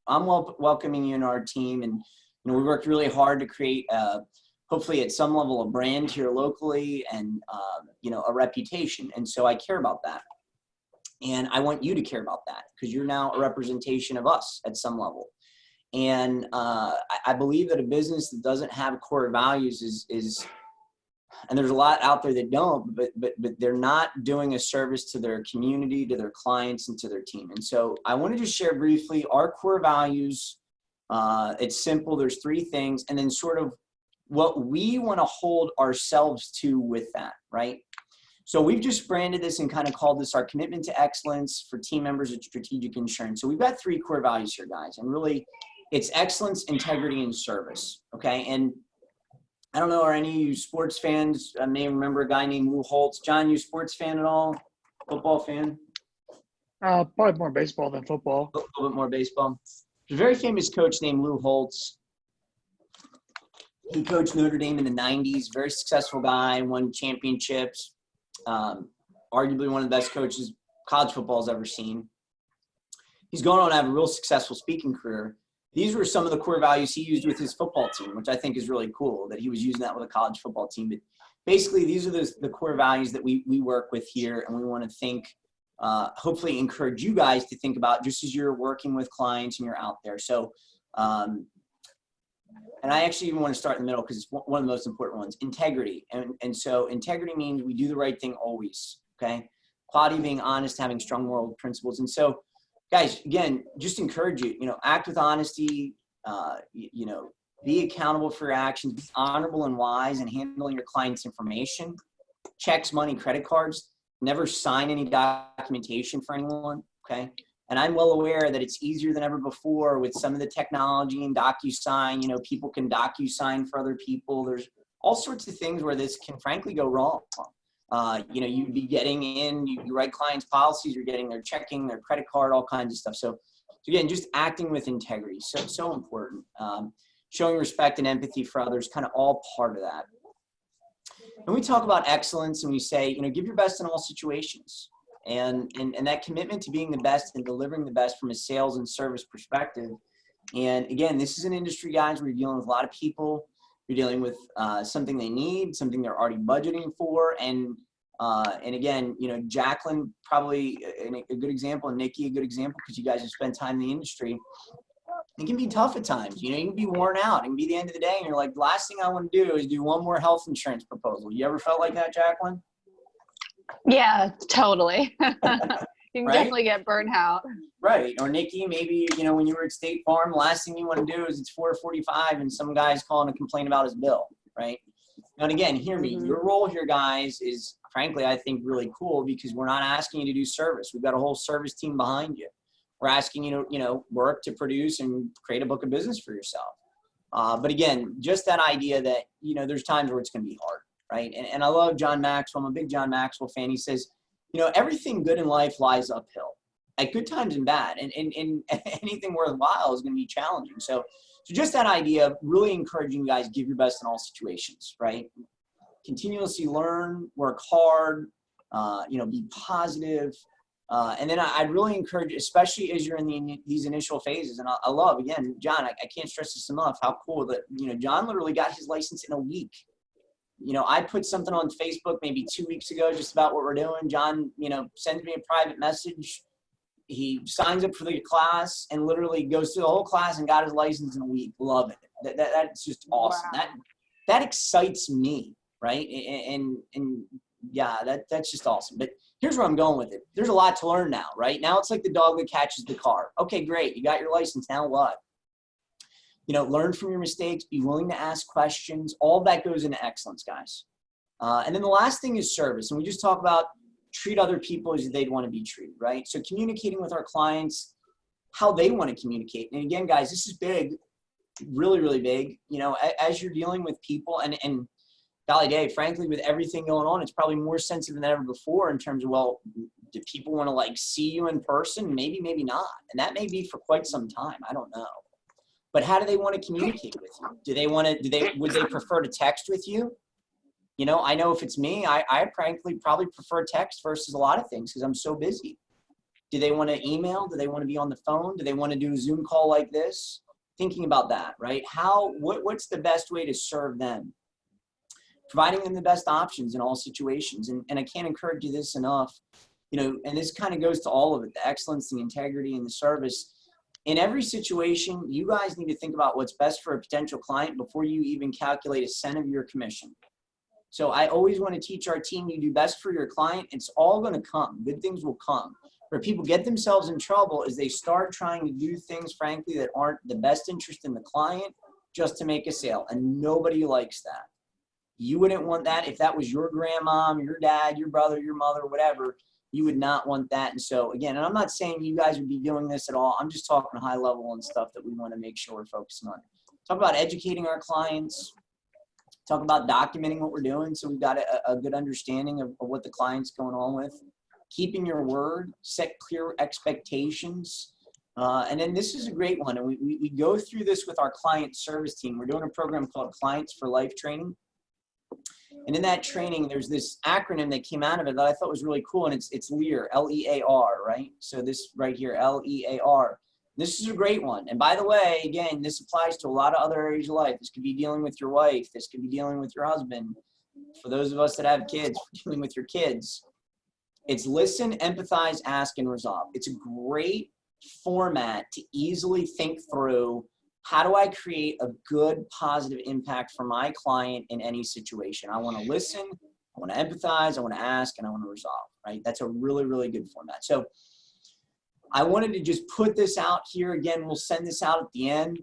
I'm welcoming you in our team. And, we worked really hard to create, hopefully at some level, a brand here locally and, a reputation. And so I care about that. And I want you to care about that because you're now a representation of us at some level. And I believe that a business that doesn't have core values is, and there's a lot out there that don't, but they're not doing a service to their community, to their clients, and to their team. And so I want to just share briefly our core values. It's simple. There's 3 things, and then sort of what we want to hold ourselves to with that, right? So we've just branded this and kind of called this our commitment to excellence for team members at Strategic Insurance. So we've got 3 core values here, guys, and really it's excellence, integrity, and service, okay? And I don't know, are any of you sports fans? I may remember a guy named Lou Holtz. John, you a sports fan at all? Football fan? Probably more baseball than football. A little bit more baseball. There's a very famous coach named Lou Holtz. He coached Notre Dame in the 90s, very successful guy, won championships. arguably one of the best coaches college football has ever seen. He's gone on to have a real successful speaking career. These were some of the core values he used with his football team, which I think is really cool that he was using that with a college football team. But basically, these are the core values that we work with here, and we want to think, hopefully encourage you guys to think about just as you're working with clients and you're out there. So, and I actually even want to start in the middle because it's one of the most important ones, integrity. And so integrity means we do the right thing always, okay? Quality being honest, having strong moral principles. And so, guys, again, just encourage you, act with honesty, be accountable for your actions, be honorable and wise in handling your client's information, checks, money, credit cards, never sign any documentation for anyone, okay? And I'm well aware that it's easier than ever before with some of the technology and DocuSign, people can DocuSign for other people. There's all sorts of things where this can frankly go wrong. You'd be getting in, you write clients' policies, you're getting their checking, their credit card, all kinds of stuff. So again, just acting with integrity, so important. Showing respect and empathy for others, kind of all part of that. And we talk about excellence and we say, give your best in all situations. And that commitment to being the best and delivering the best from a sales and service perspective. And again, this is an industry, guys, where you're dealing with a lot of people. You're dealing with something they need, something they're already budgeting for. And again, Jacqueline, probably a good example, and Nikki, a good example, because you guys have spent time in the industry. It can be tough at times. You can be worn out. It can be the end of the day, and you're like, the last thing I want to do is do one more health insurance proposal. You ever felt like that, Jacqueline? Yeah, totally. You can Right? definitely get burnt out. Right. Or Nikki, maybe, when you were at State Farm, the last thing you want to do is it's 4:45 and some guy's calling to complain about his bill, right? And again, hear me. Your role here, guys, is frankly, I think really cool because we're not asking you to do service. We've got a whole service team behind you. We're asking you to, work to produce and create a book of business for yourself. But again, just that idea that, there's times where it's going to be hard, right? And I love John Maxwell. I'm a big John Maxwell fan. He says, everything good in life lies uphill at good times and bad. And anything worthwhile is going to be challenging. So just that idea of really encouraging you guys, give your best in all situations, right? Continuously learn, work hard, be positive. And then I'd really encourage, especially as you're in these initial phases. And I love, again, John, I can't stress this enough, how cool that, John literally got his license in a week. I put something on Facebook maybe 2 weeks ago just about what we're doing. John, sends me a private message. He signs up for the class and literally goes through the whole class and got his license in a week. Love it. That's just awesome. Wow. That excites me, right? And yeah, that's just awesome. But here's where I'm going with it. There's a lot to learn now, right? Now it's like the dog that catches the car. Okay, great. You got your license. Now what? Learn from your mistakes. Be willing to ask questions. All that goes into excellence, guys. And then the last thing is service. And we just talk about treat other people as they'd want to be treated, right? So communicating with our clients, how they want to communicate. And again, guys, this is big, really, really big. As you're dealing with people and golly day, frankly, with everything going on, it's probably more sensitive than ever before in terms of, well, do people want to see you in person? Maybe, maybe not. And that may be for quite some time. I don't know. But how do they want to communicate with you? Would they prefer to text with you? I know if it's me, I frankly probably prefer text versus a lot of things because I'm so busy. Do they want to email? Do they want to be on the phone? Do they want to do a Zoom call like this? Thinking about that, right? What's the best way to serve them? Providing them the best options in all situations. And I can't encourage you this enough, and this kind of goes to all of it, the excellence, the integrity, and the service. In every situation, you guys need to think about what's best for a potential client before you even calculate a cent of your commission. So I always want to teach our team, you do best for your client. It's all going to come. Good things will come. Where people get themselves in trouble is they start trying to do things, frankly, that aren't the best interest in the client just to make a sale. And nobody likes that. You wouldn't want that if that was your grandmom, your dad, your brother, your mother, whatever. You would not want that. And so, again, and I'm not saying you guys would be doing this at all. I'm just talking high level and stuff that we want to make sure we're focusing on. Talk about educating our clients. Talk about documenting what we're doing so we've got a good understanding of what the client's going on with. Keeping your word, set clear expectations. And then this is a great one. And we go through this with our client service team. We're doing a program called Clients for Life Training. And in that training, there's this acronym that came out of it that I thought was really cool, and it's LEAR, L-E-A-R, right? So this right here, L-E-A-R. This is a great one. And by the way, again, this applies to a lot of other areas of life. This could be dealing with your wife. This could be dealing with your husband. For those of us that have kids, dealing with your kids. It's listen, empathize, ask, and resolve. It's a great format to easily think through, how do I create a good, positive impact for my client in any situation? I want to listen, I want to empathize, I want to ask, and I want to resolve, right? That's a really, really good format. So I wanted to just put this out here. Again, we'll send this out at the end,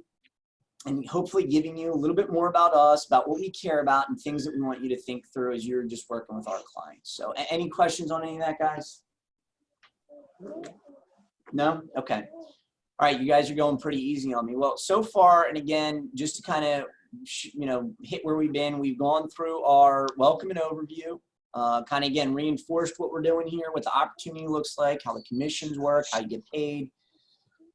and hopefully giving you a little bit more about us, about what we care about, and things that we want you to think through as you're just working with our clients. So any questions on any of that, guys? No? Okay. All right, you guys are going pretty easy on me. Well, so far, and again, just to kind of, hit where we've been, we've gone through our welcome and overview, kind of, again, reinforced what we're doing here, what the opportunity looks like, how the commissions work, how you get paid.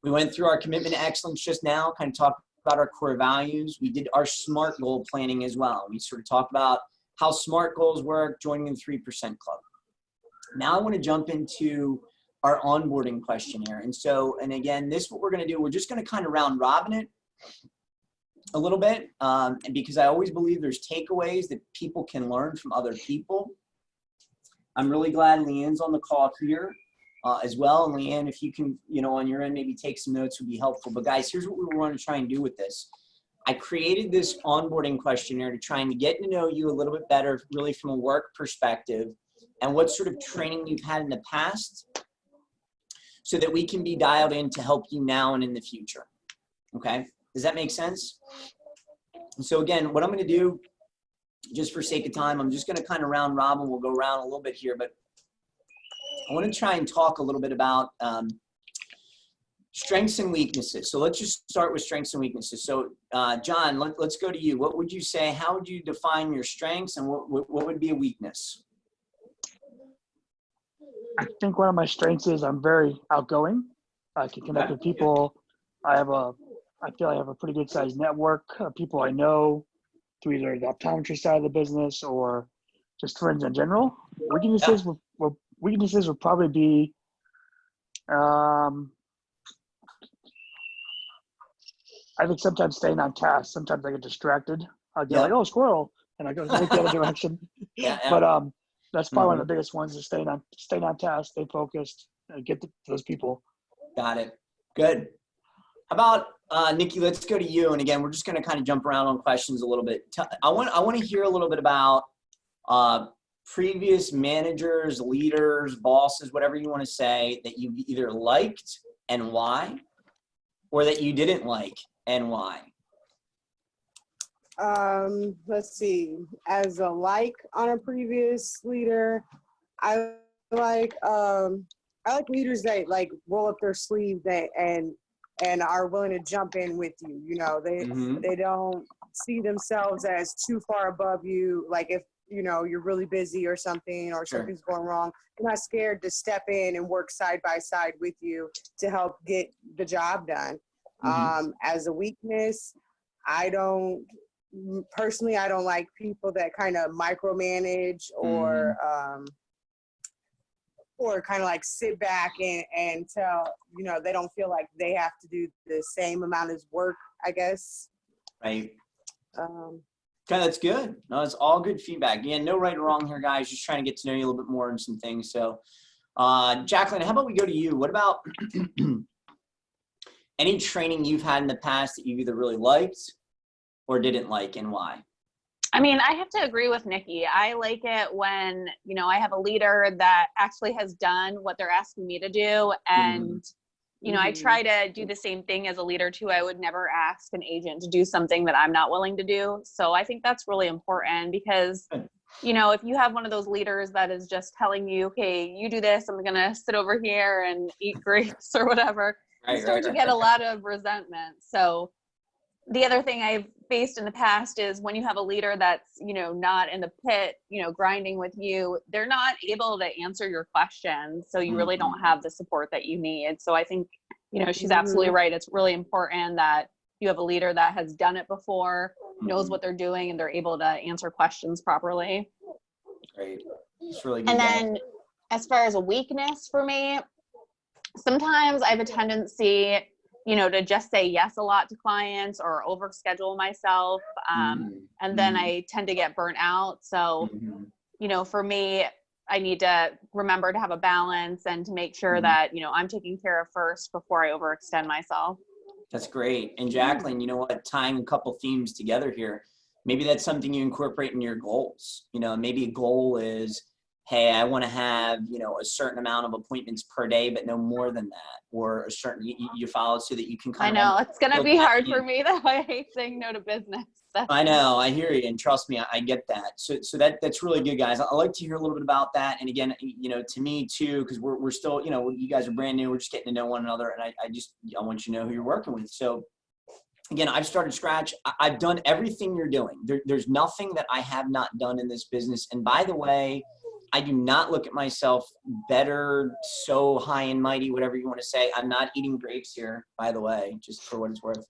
We went through our commitment to excellence just now, kind of talked about our core values. We did our SMART goal planning as well. We sort of talked about how SMART goals work, joining the 3% club. Now I want to jump into our onboarding questionnaire. And again, this, what we're going to do, we're just going to kind of round robin it a little bit, and because I always believe there's takeaways that people can learn from other people. I'm really glad Leanne's on the call here as well. And Leanne, if you can, on your end, maybe take some notes would be helpful. But guys, here's what we want to try and do with this. I created this onboarding questionnaire to try and get to know you a little bit better, really from a work perspective, and what sort of training you've had in the past, so that we can be dialed in to help you now and in the future. Okay, does that make sense? And so again, what I'm going to do, just for sake of time, I'm just going to kind of round robin. We'll go around a little bit here, but I want to try and talk a little bit about strengths and weaknesses. So let's just start with strengths and weaknesses. So John, let's go to you. What would you say? How would you define your strengths, and what would be a weakness? I think one of my strengths is I'm very outgoing. I can connect with people. I feel I have a pretty good sized network of people I know through either the optometry side of the business or just friends in general. Weaknesses would probably be I think sometimes staying on task. Sometimes I get distracted. I get like, oh, squirrel, and I go look the other direction. But that's probably one of the biggest ones, is staying on task, stay focused, get to those people. Got it. Good. How about Nikki? Let's go to you. And again, we're just going to kind of jump around on questions a little bit. I want to hear a little bit about previous managers, leaders, bosses, whatever you want to say, that you either liked and why, or that you didn't like and why. Let's see. As a like on a previous leader, I like leaders that like roll up their sleeve and are willing to jump in with you. They don't see themselves as too far above you. Like if you're really busy or something, or something's going wrong, they're not scared to step in and work side by side with you to help get the job done. As a weakness, I don't like people that kind of micromanage or kind of like sit back and tell, they don't feel like they have to do the same amount as work, I guess. Right. Okay, that's good. No, it's all good feedback. Again, no right or wrong here, guys. Just trying to get to know you a little bit more and some things. So, Jacqueline, how about we go to you? What about any training you've had in the past that you either really liked or didn't like, and why? I mean, I have to agree with Nikki. I like it when, I have a leader that actually has done what they're asking me to do. And, I try to do the same thing as a leader too. I would never ask an agent to do something that I'm not willing to do. So I think that's really important, because, if you have one of those leaders that is just telling you, okay, you do this, I'm going to sit over here and eat grapes or whatever, you start to get a lot of resentment. So the other thing I've faced in the past is when you have a leader that's, not in the pit, grinding with you, they're not able to answer your questions. So you really don't have the support that you need. So I think, she's absolutely right. It's really important that you have a leader that has done it before, knows what they're doing and they're able to answer questions properly. Great. It's really good. And then as far as a weakness for me, sometimes I have a tendency, to just say yes a lot to clients or overschedule myself. And then I tend to get burnt out. So, for me, I need to remember to have a balance and to make sure that, I'm taking care of first before I overextend myself. That's great. And Jacqueline, you know what, tying a couple themes together here, maybe that's something you incorporate in your goals. Maybe a goal is, hey, I want to have, a certain amount of appointments per day, but no more than that, or a certain, you follow so that you can kind of. I know it's going to be hard for me though. I hate saying no to business. I know, I hear you. And trust me, I get that. So that's really good, guys. I'd like to hear a little bit about that. And again, to me too, because we're still, you guys are brand new. We're just getting to know one another. And I want you to know who you're working with. So again, I've started scratch. I've done everything you're doing. There's nothing that I have not done in this business. And by the way, I do not look at myself better, so high and mighty, whatever you want to say. I'm not eating grapes here, by the way, just for what it's worth.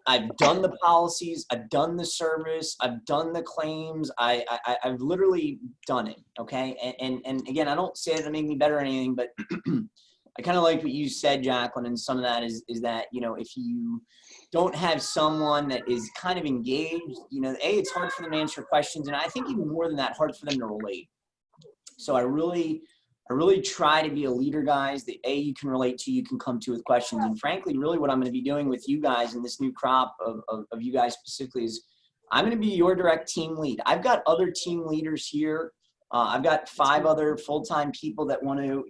I've done the policies. I've done the service. I've done the claims. I've literally done it. Okay. And again, I don't say it to make me better or anything, but I kind of like what you said, Jacqueline, and some of that is that, if you don't have someone that is kind of engaged, it's hard for them to answer questions. And I think even more than that, hard for them to relate. So I really try to be a leader, guys, that you can relate to, you can come to with questions. And frankly, really what I'm going to be doing with you guys in this new crop of you guys specifically is I'm going to be your direct team lead. I've got other team leaders here. I've got 5 other full-time people that want to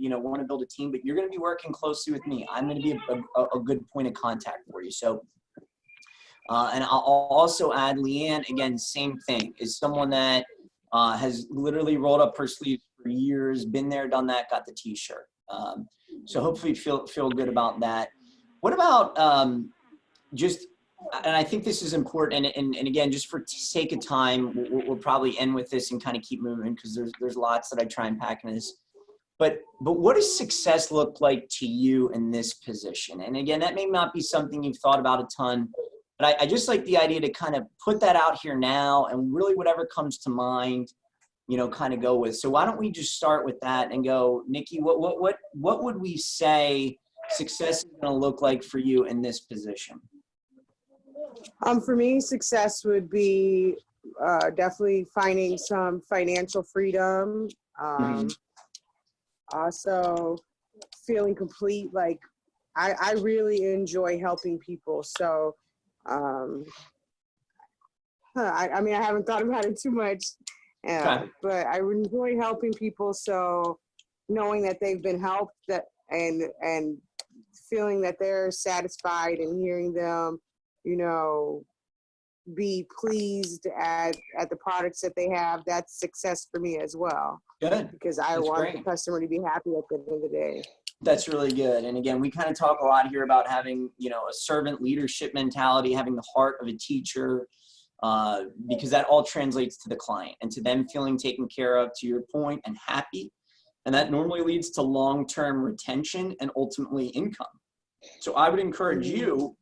build a team, but you're going to be working closely with me. I'm going to be a good point of contact for you. So, and I'll also add Leanne, again, same thing, is someone that has literally rolled up her sleeves for years, been there, done that, got the t-shirt. So hopefully feel good about that. What about and I think this is important, and again, just for sake of time, we'll probably end with this and kind of keep moving because there's lots that I try and pack in this. But what does success look like to you in this position? And again, that may not be something you've thought about a ton, but I just like the idea to kind of put that out here now and really whatever comes to mind, kind of go with. So why don't we just start with that and go, Nikki, what would we say success is going to look like for you in this position? For me, success would be definitely finding some financial freedom. Also feeling complete. Like I really enjoy helping people. So, I haven't thought about it too much, but I enjoy helping people. So knowing that they've been helped and feeling that they're satisfied and hearing them, be pleased at the products that they have, that's success for me as well. Good. Because I want the customer to be happy at the end of the day. That's really good. And again, we kind of talk a lot here about having, a servant leadership mentality, having the heart of a teacher, because that all translates to the client and to them feeling taken care of, to your point, and happy. And that normally leads to long-term retention and ultimately income. So I would encourage you,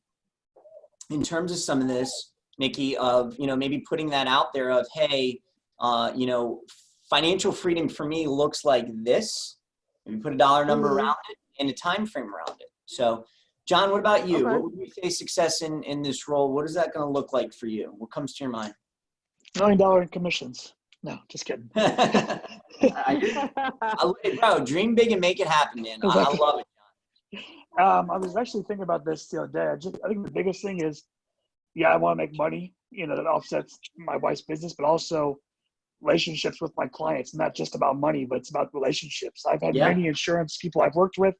in terms of some of this, Nikki, of, maybe putting that out there of, hey, financial freedom for me looks like this. Maybe put a dollar number around it and a time frame around it. So, John, what about you? Okay. What would you say success in this role? What is that going to look like for you? What comes to your mind? $1 million in commissions. No, just kidding. Bro, dream big and make it happen, man. I love it, John. I was actually thinking about this the other day. I think the biggest thing is, I want to make money, that offsets my wife's business, but also relationships with my clients. Not just about money, but it's about relationships. I've had many insurance people I've worked with.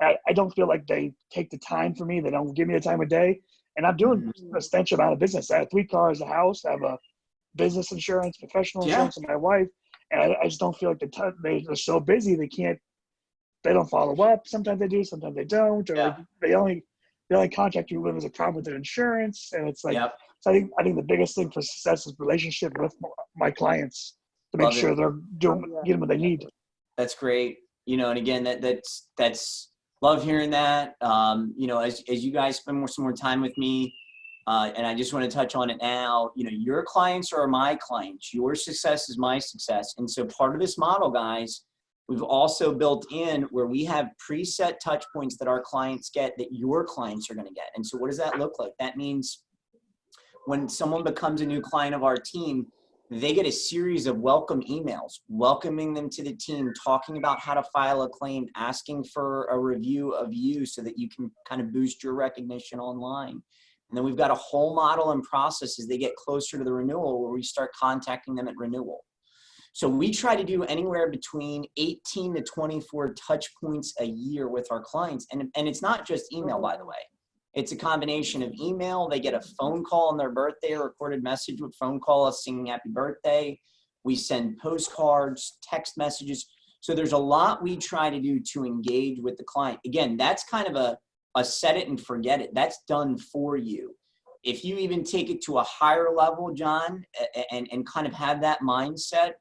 I don't feel like they take the time for me. They don't give me the time of day. And I'm doing a substantial amount of business. I have 3 cars, a house. I have a business insurance, professional insurance, and my wife. And I just don't feel like they're so busy. They don't follow up. Sometimes they do, sometimes they don't. Or they only contact you when there's a problem with their insurance. And it's like, so I think the biggest thing for success is relationship with my clients to make sure they're getting what they need. That's great. And again, that's Love hearing that. You know, as you guys spend some more time with me, and I just want to touch on it now, you know, your clients are my clients. Your success is my success. And so part of this model, guys, we've also built in where we have preset touch points that our clients get that your clients are going to get. And so what does that look like? That means when someone becomes a new client of our team, they get a series of welcome emails, welcoming them to the team, talking about how to file a claim, asking for a review of you so that you can kind of boost your recognition online. And then we've got a whole model and process as they get closer to the renewal where we start contacting them at renewal. So we try to do anywhere between 18 to 24 touch points a year with our clients. And it's not just email, by the way. It's a combination of email. They get a phone call on their birthday, a recorded message with phone call us singing happy birthday. We send postcards, text messages. So there's a lot we try to do to engage with the client. Again, that's kind of a set it and forget it. That's done for you. If you even take it to a higher level, John, and kind of have that mindset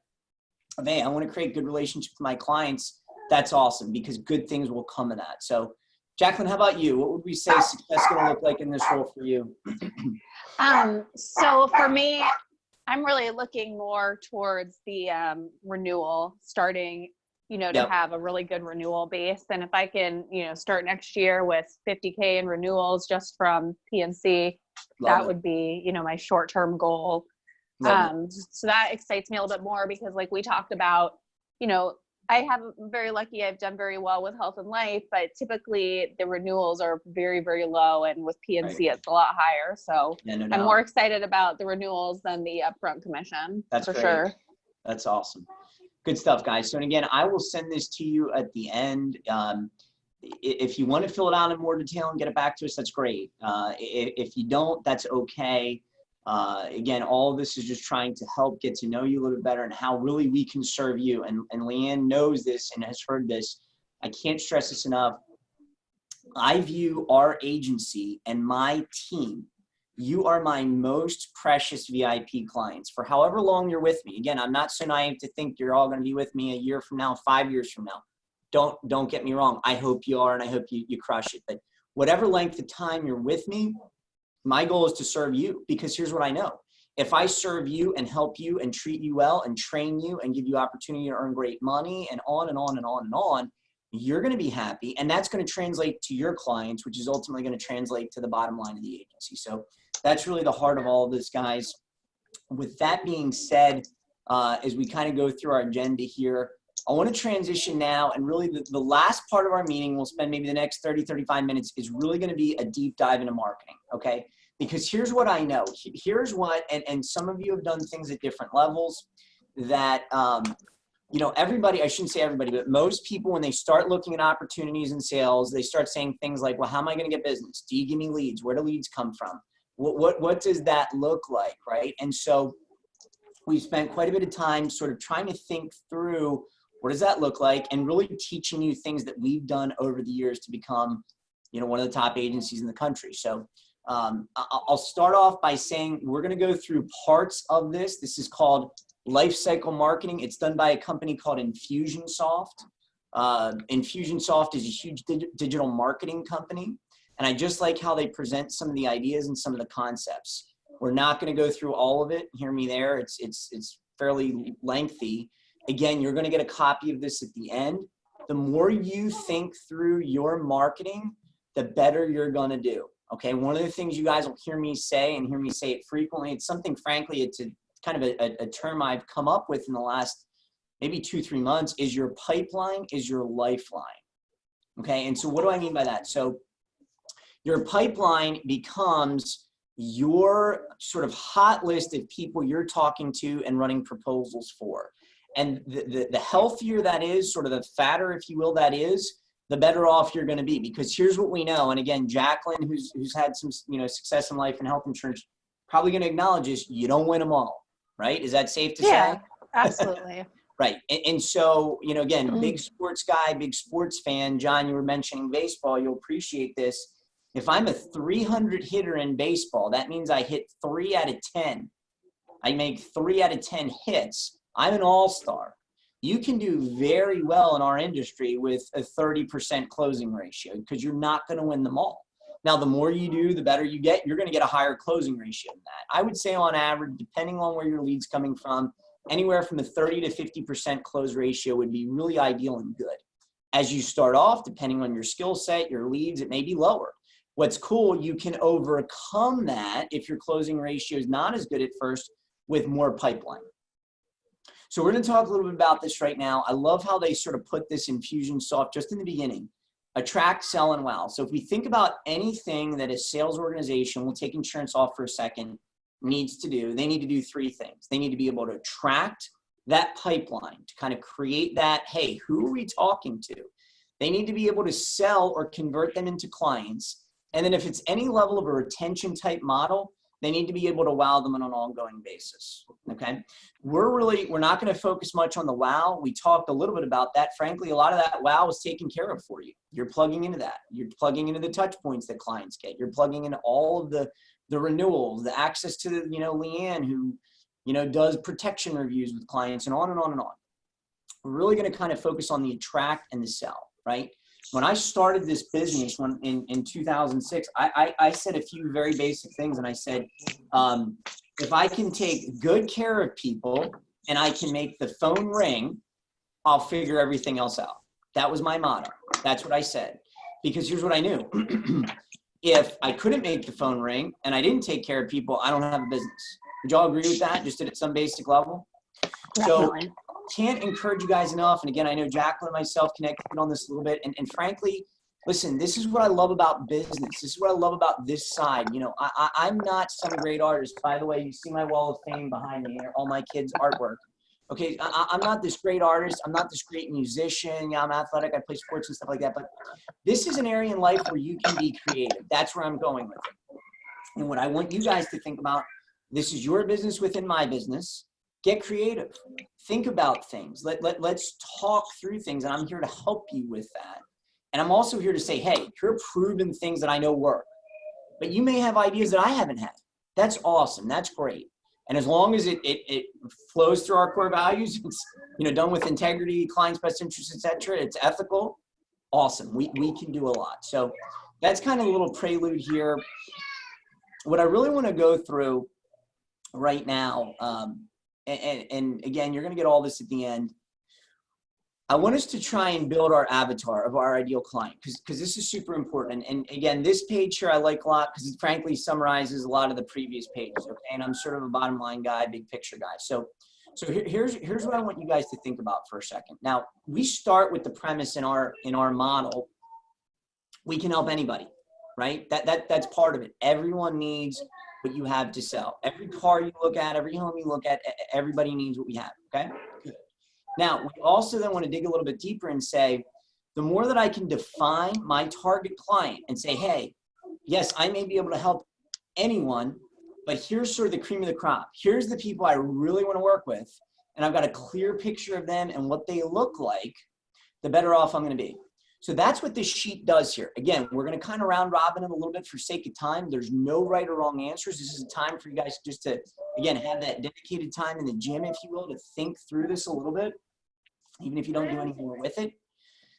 of, hey, I want to create good relationships with my clients, that's awesome because good things will come of that. So Jacqueline, how about you? What would we say success going to look like in this role for you? So for me, I'm really looking more towards the renewal, starting, you know, to Yep. have a really good renewal base. And if I can, you know, start next year with 50K in renewals just from PNC, Love that it. would be, you know, my short-term goal. Love it. So that excites me a little bit more because like we talked about, you know, I'm very lucky. I've done very well with health and life, but typically the renewals are very, very low. And with PNC, Right. it's a lot higher. So Yeah, no I'm doubt. more excited about the renewals than the upfront commission. That's for great. sure. That's awesome. Good stuff, guys. So, and again, I will send this to you at the end. If you want to fill it out in more detail and get it back to us, that's great. If you don't, that's okay. Again, all of this is just trying to help get to know you a little bit better and how really we can serve you. And Leanne knows this and has heard this. I can't stress this enough. I view our agency and my team, you are my most precious VIP clients for however long you're with me. Again, I'm not so naive to think you're all going to be with me a year from now, 5 years from now. Don't get me wrong. I hope you are, and I hope you crush it. But whatever length of time you're with me, my goal is to serve you because here's what I know. If I serve you and help you and treat you well and train you and give you opportunity to earn great money and on and on and on and on, you're going to be happy. And that's going to translate to your clients, which is ultimately going to translate to the bottom line of the agency. So that's really the heart of all of this, guys. With that being said, as we kind of go through our agenda here, I want to transition now, and really the last part of our meeting, we'll spend maybe the next 30, 35 minutes, is really going to be a deep dive into marketing, okay? Because here's what I know. Here's what, and some of you have done things at different levels that, you know, everybody, I shouldn't say everybody, but most people, when they start looking at opportunities in sales, they start saying things like, well, how am I going to get business? Do you give me leads? Where do leads come from? What does that look like, right? And so we spent quite a bit of time sort of trying to think through what does that look like and really teaching you things that we've done over the years to become, you know, one of the top agencies in the country. So I'll start off by saying we're going to go through parts of this. This is called life cycle marketing. It's done by a company called Infusionsoft. Infusionsoft is a huge digital marketing company. And I just like how they present some of the ideas and some of the concepts. We're not going to go through all of it. Hear me there. It's fairly lengthy. Again, you're going to get a copy of this at the end. The more you think through your marketing, the better you're going to do. Okay. One of the things you guys will hear me say and hear me say it frequently, it's something, frankly, it's a kind of a term I've come up with in the last maybe 2-3 months, is your pipeline is your lifeline. Okay. And so what do I mean by that? So your pipeline becomes your sort of hot list of people you're talking to and running proposals for. And the healthier that is, sort of the fatter, if you will, that is, the better off you're going to be. Because here's what we know. And again, Jacqueline, who's had some, you know, success in life and health insurance, probably going to acknowledge this. You don't win them all, right? Is that safe to say? Absolutely. Right. And so, you know, again, big sports guy, big sports fan. John, you were mentioning baseball. You'll appreciate this. If I'm a 300 hitter in baseball, that means I hit 3 out of 10. I make 3 out of 10 hits. I'm an all-star. you can do very well in our industry with a 30% closing ratio because you're not going to win them all. Now, the more you do, the better you get. You're going to get a higher closing ratio than that. I would say on average, depending on where your lead's coming from, anywhere from a 30 to 50% close ratio would be really ideal and good. As you start off, depending on your skill set, your leads, it may be lower. What's cool, you can overcome that if your closing ratio is not as good at first with more pipeline. So we're going to talk a little bit about this right now. I love how they sort of put this Infusionsoft just in the beginning. Attract, sell, and wow. So if we think about anything that a sales organization, we'll take insurance off for a second, needs to do, they need to do three things. They need to be able to attract that pipeline to kind of create that, hey, who are we talking to? They need to be able to sell or convert them into clients. And then if it's any level of a retention type model, they need to be able to wow them on an ongoing basis, okay? We're not going to focus much on the wow. We talked a little bit about that. Frankly, a lot of that wow is taken care of for you. You're plugging into that. You're plugging into the touch points that clients get. You're plugging into all of the renewals, the access to, Leanne, who, does protection reviews with clients, and on and on and on. We're really going to kind of focus on the attract and the sell, right? When I started this business in 2006, I said a few very basic things. And I said, if I can take good care of people and I can make the phone ring, I'll figure everything else out. That was my motto. That's what I said. Because here's what I knew. If I couldn't make the phone ring and I didn't take care of people, I don't have a business. Would y'all agree with that? Just at some basic level? Definitely. So can't encourage you guys enough. And again, I know Jacqueline and myself connected on this a little bit. And frankly, listen, this is what I love about business. This is what I love about this side. I'm not some great artist. By the way, you see my wall of fame behind me here, all my kids' artwork. Okay, I'm not this great artist. I'm not this great musician. Yeah, I'm athletic. I play sports and stuff like that. But this is an area in life where you can be creative. That's where I'm going with it. And what I want you guys to think about, this is your business within my business. Get creative. Think about things. Let's talk through things, and I'm here to help you with that. And I'm also here to say, hey, you're proven things that I know work, but you may have ideas that I haven't had. That's awesome. That's great. And as long as it flows through our core values, it's done with integrity, client's best interest, etc. It's ethical. Awesome. We can do a lot. So that's kind of a little prelude here. What I really want to go through right now. And again, you're going to get all this at the end. I want us to try and build our avatar of our ideal client because this is super important. And again, this page here I like a lot because it frankly summarizes a lot of the previous pages. Okay, and I'm sort of a bottom line guy, big picture guy. So here's what I want you guys to think about for a second. Now, we start with the premise in our model. We can help anybody, right? That's part of it. Everyone needs what you have to sell. Every car you look at, every home you look at, everybody needs what we have, okay? Good. Now, we also then want to dig a little bit deeper and say, the more that I can define my target client and say, hey, yes, I may be able to help anyone, but here's sort of the cream of the crop. Here's the people I really want to work with, and I've got a clear picture of them and what they look like, the better off I'm going to be. So that's what this sheet does here. Again, we're going to kind of round robin it a little bit for sake of time. There's no right or wrong answers. This is a time for you guys just to, again, have that dedicated time in the gym, if you will, to think through this a little bit, even if you don't do anything with it.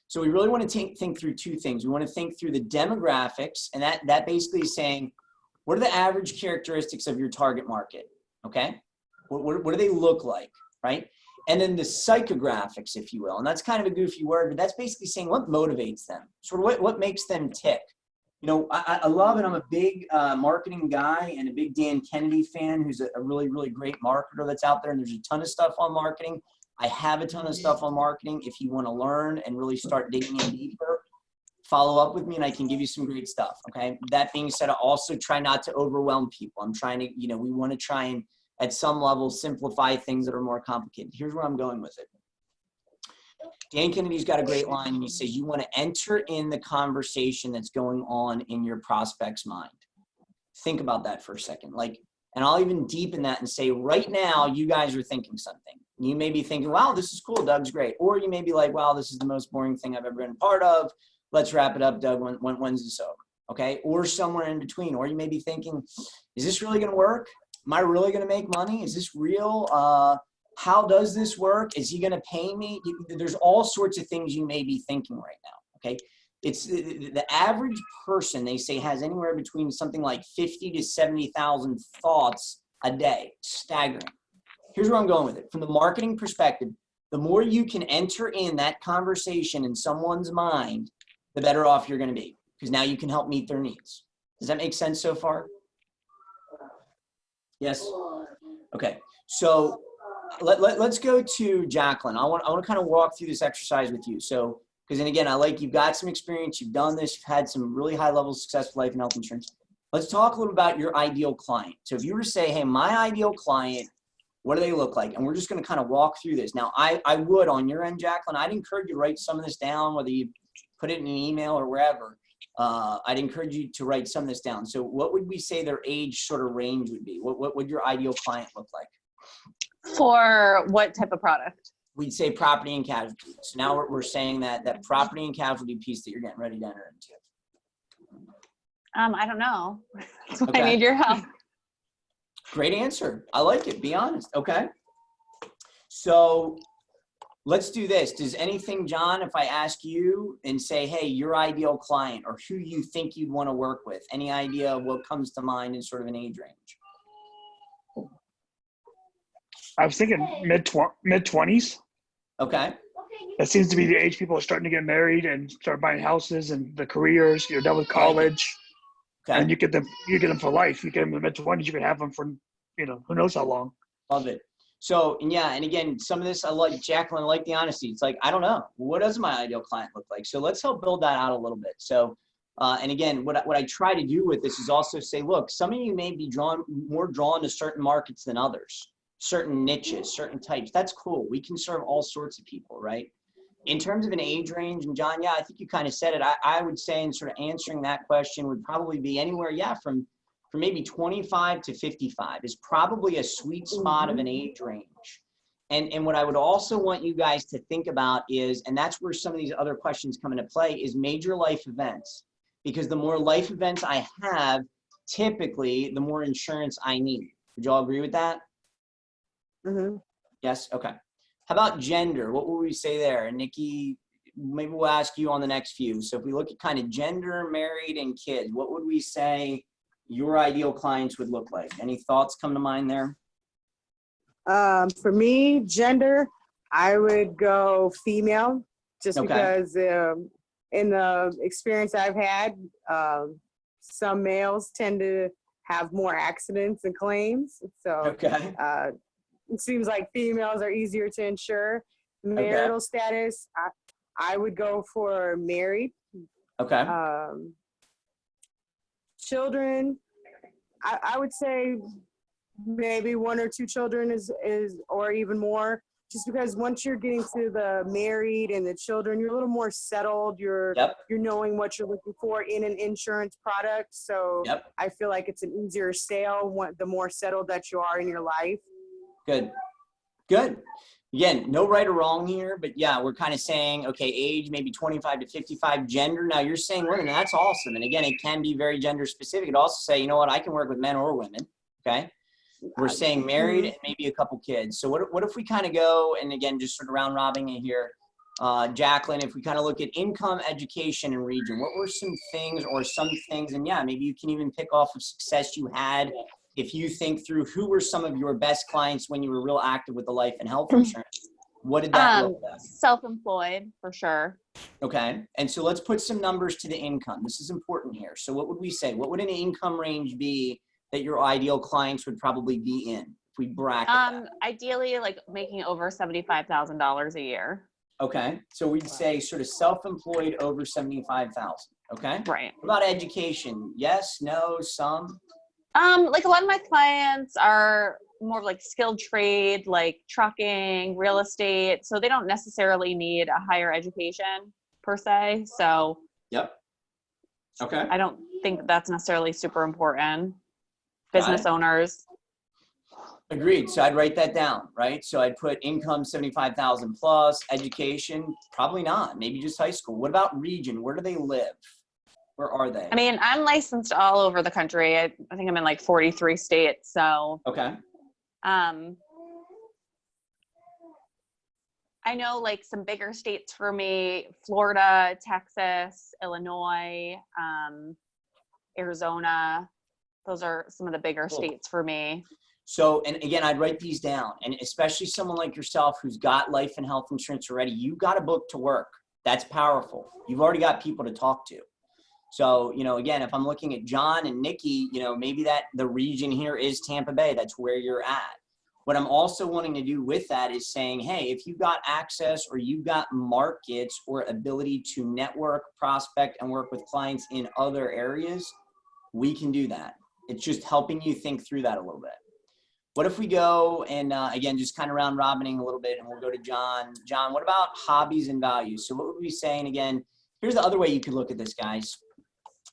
So we really want to think through two things. We want to think through the demographics, and that basically is saying, what are the average characteristics of your target market, okay? What do they look like, right? And then the psychographics, if you will. And that's kind of a goofy word, but that's basically saying what motivates them, sort of what makes them tick. I love it. I'm a big marketing guy and a big Dan Kennedy fan, who's a really, really great marketer that's out there. And there's a ton of stuff on marketing. I have a ton of stuff on marketing. If you want to learn and really start digging in deeper, follow up with me and I can give you some great stuff, okay? That being said, I also try not to overwhelm people. I'm trying to, we want to try and at some level simplify things that are more complicated. Here's where I'm going with it. Dan Kennedy's got a great line, and he says, you want to enter in the conversation that's going on in your prospect's mind. Think about that for a second. And I'll even deepen that and say, right now, you guys are thinking something. You may be thinking, wow, this is cool. Doug's great. Or you may be like, wow, this is the most boring thing I've ever been a part of. Let's wrap it up, Doug. When's this over? Okay. Or somewhere in between. Or you may be thinking, is this really going to work? Am I really going to make money? Is this real? How does this work? Is he going to pay me? There's all sorts of things you may be thinking right now. Okay. It's the average person, they say, has anywhere between something like 50 to 70,000 thoughts a day. Staggering. Here's where I'm going with it. From the marketing perspective, the more you can enter in that conversation in someone's mind, the better off you're going to be, because now you can help meet their needs. Does that make sense so far? Yes? Okay. So let's go to Jacqueline. I want to kind of walk through this exercise with you. So, because then again, you've got some experience, you've done this, you've had some really high level of success with life and health insurance. Let's talk a little about your ideal client. So if you were to say, hey, my ideal client, what do they look like? And we're just going to kind of walk through this. Now, I would, on your end, Jacqueline, I'd encourage you to write some of this down, whether you put it in an email or wherever. I'd encourage you to write some of this down. So what would we say their age sort of range would be? What would your ideal client look like? For what type of product? We'd say property and casualty. So now we're saying that property and casualty piece that you're getting ready to enter into. I don't know. That's why Okay. I need your help. Great answer. I like it. Be honest. Okay. So let's do this. Does anything, John, if I ask you and say, hey, your ideal client or who you think you'd want to work with, any idea of what comes to mind in sort of an age range? I was thinking mid-20s. Okay. That seems to be the age people are starting to get married and start buying houses and the careers. You're done with college, Okay. and you get them for life. You get them in the mid-20s. You can have them for, who knows how long. Love it. So, and yeah, and again, some of this, I like, Jacqueline, I like the honesty. It's like, I don't know. What does my ideal client look like? So let's help build that out a little bit. So, and again, what I try to do with this is also say, look, some of you may be more drawn to certain markets than others, certain niches, certain types. That's cool. We can serve all sorts of people, right? In terms of an age range, and John, yeah, I think you kind of said it. I would say in sort of answering that question would probably be anywhere, yeah, from maybe 25 to 55 is probably a sweet spot of an age range. And what I would also want you guys to think about is, and that's where some of these other questions come into play, is major life events. Because the more life events I have, typically, the more insurance I need. Would you all agree with that? Mm-hmm. Yes? Okay. How about gender? What would we say there? And Nikki, maybe we'll ask you on the next few. So if we look at kind of gender, married, and kids, what would we say your ideal clients would look like? Any thoughts come to mind there? For me, gender, I would go female, just because in the experience I've had, some males tend to have more accidents and claims. So it seems like females are easier to insure. Marital status, I would go for married. Okay. Children, I would say maybe 1 or 2 children is or even more, just because once you're getting to the married and the children, you're a little more settled. You're knowing what you're looking for in an insurance product. So I feel like it's an easier sale the more settled that you are in your life. Good. Good. Again, no right or wrong here, but yeah, we're kind of saying, okay, age, maybe 25 to 55, gender. Now you're saying women, and that's awesome. And again, it can be very gender specific. It also say, you know what, I can work with men or women. Okay. We're saying married and maybe a couple kids. So what if we kind of go, and again, just sort of round robbing it here, Jacqueline, if we kind of look at income, education, and region, what were some things or some things, and yeah, maybe you can even pick off of success you had if you think through who were some of your best clients when you were real active with the life and health insurance. What did that look like? Self-employed, for sure. Okay. And so let's put some numbers to the income. This is important here. So what would we say? What would an income range be that your ideal clients would probably be in if we bracket that? Ideally, like making over $75,000 a year. Okay. So we'd say sort of self-employed over 75,000. Okay. Right. What about education? Yes, no, some? Like a lot of my clients are more like skilled trade, like trucking, real estate. So they don't necessarily need a higher education per se. So Okay. I don't think that's necessarily super important. Business owners. Agreed. So I'd write that down, right? So I'd put income 75,000 plus, education, probably not, maybe just high school. What about region? Where do they live? Where are they? I mean, I'm licensed all over the country. I think I'm in like 43 states. So, Okay. I I know like some bigger states for me, Florida, Texas, Illinois, Arizona. Those are some of the bigger Cool. states for me. So, and again, I'd write these down, and especially someone like yourself who's got life and health insurance already, you got a book to work. That's powerful. You've already got people to talk to. So, you know, again, if I'm looking at John and Nikki, you know, maybe that the region here is Tampa Bay. That's where you're at. What I'm also wanting to do with that is saying, hey, if you've got access or you've got markets or ability to network, prospect, and work with clients in other areas, we can do that. It's just helping you think through that a little bit. What if we go and, again, just kind of round robining a little bit, and we'll go to John. John, what about hobbies and values? So what would we be saying again? Here's the other way you could look at this, guys.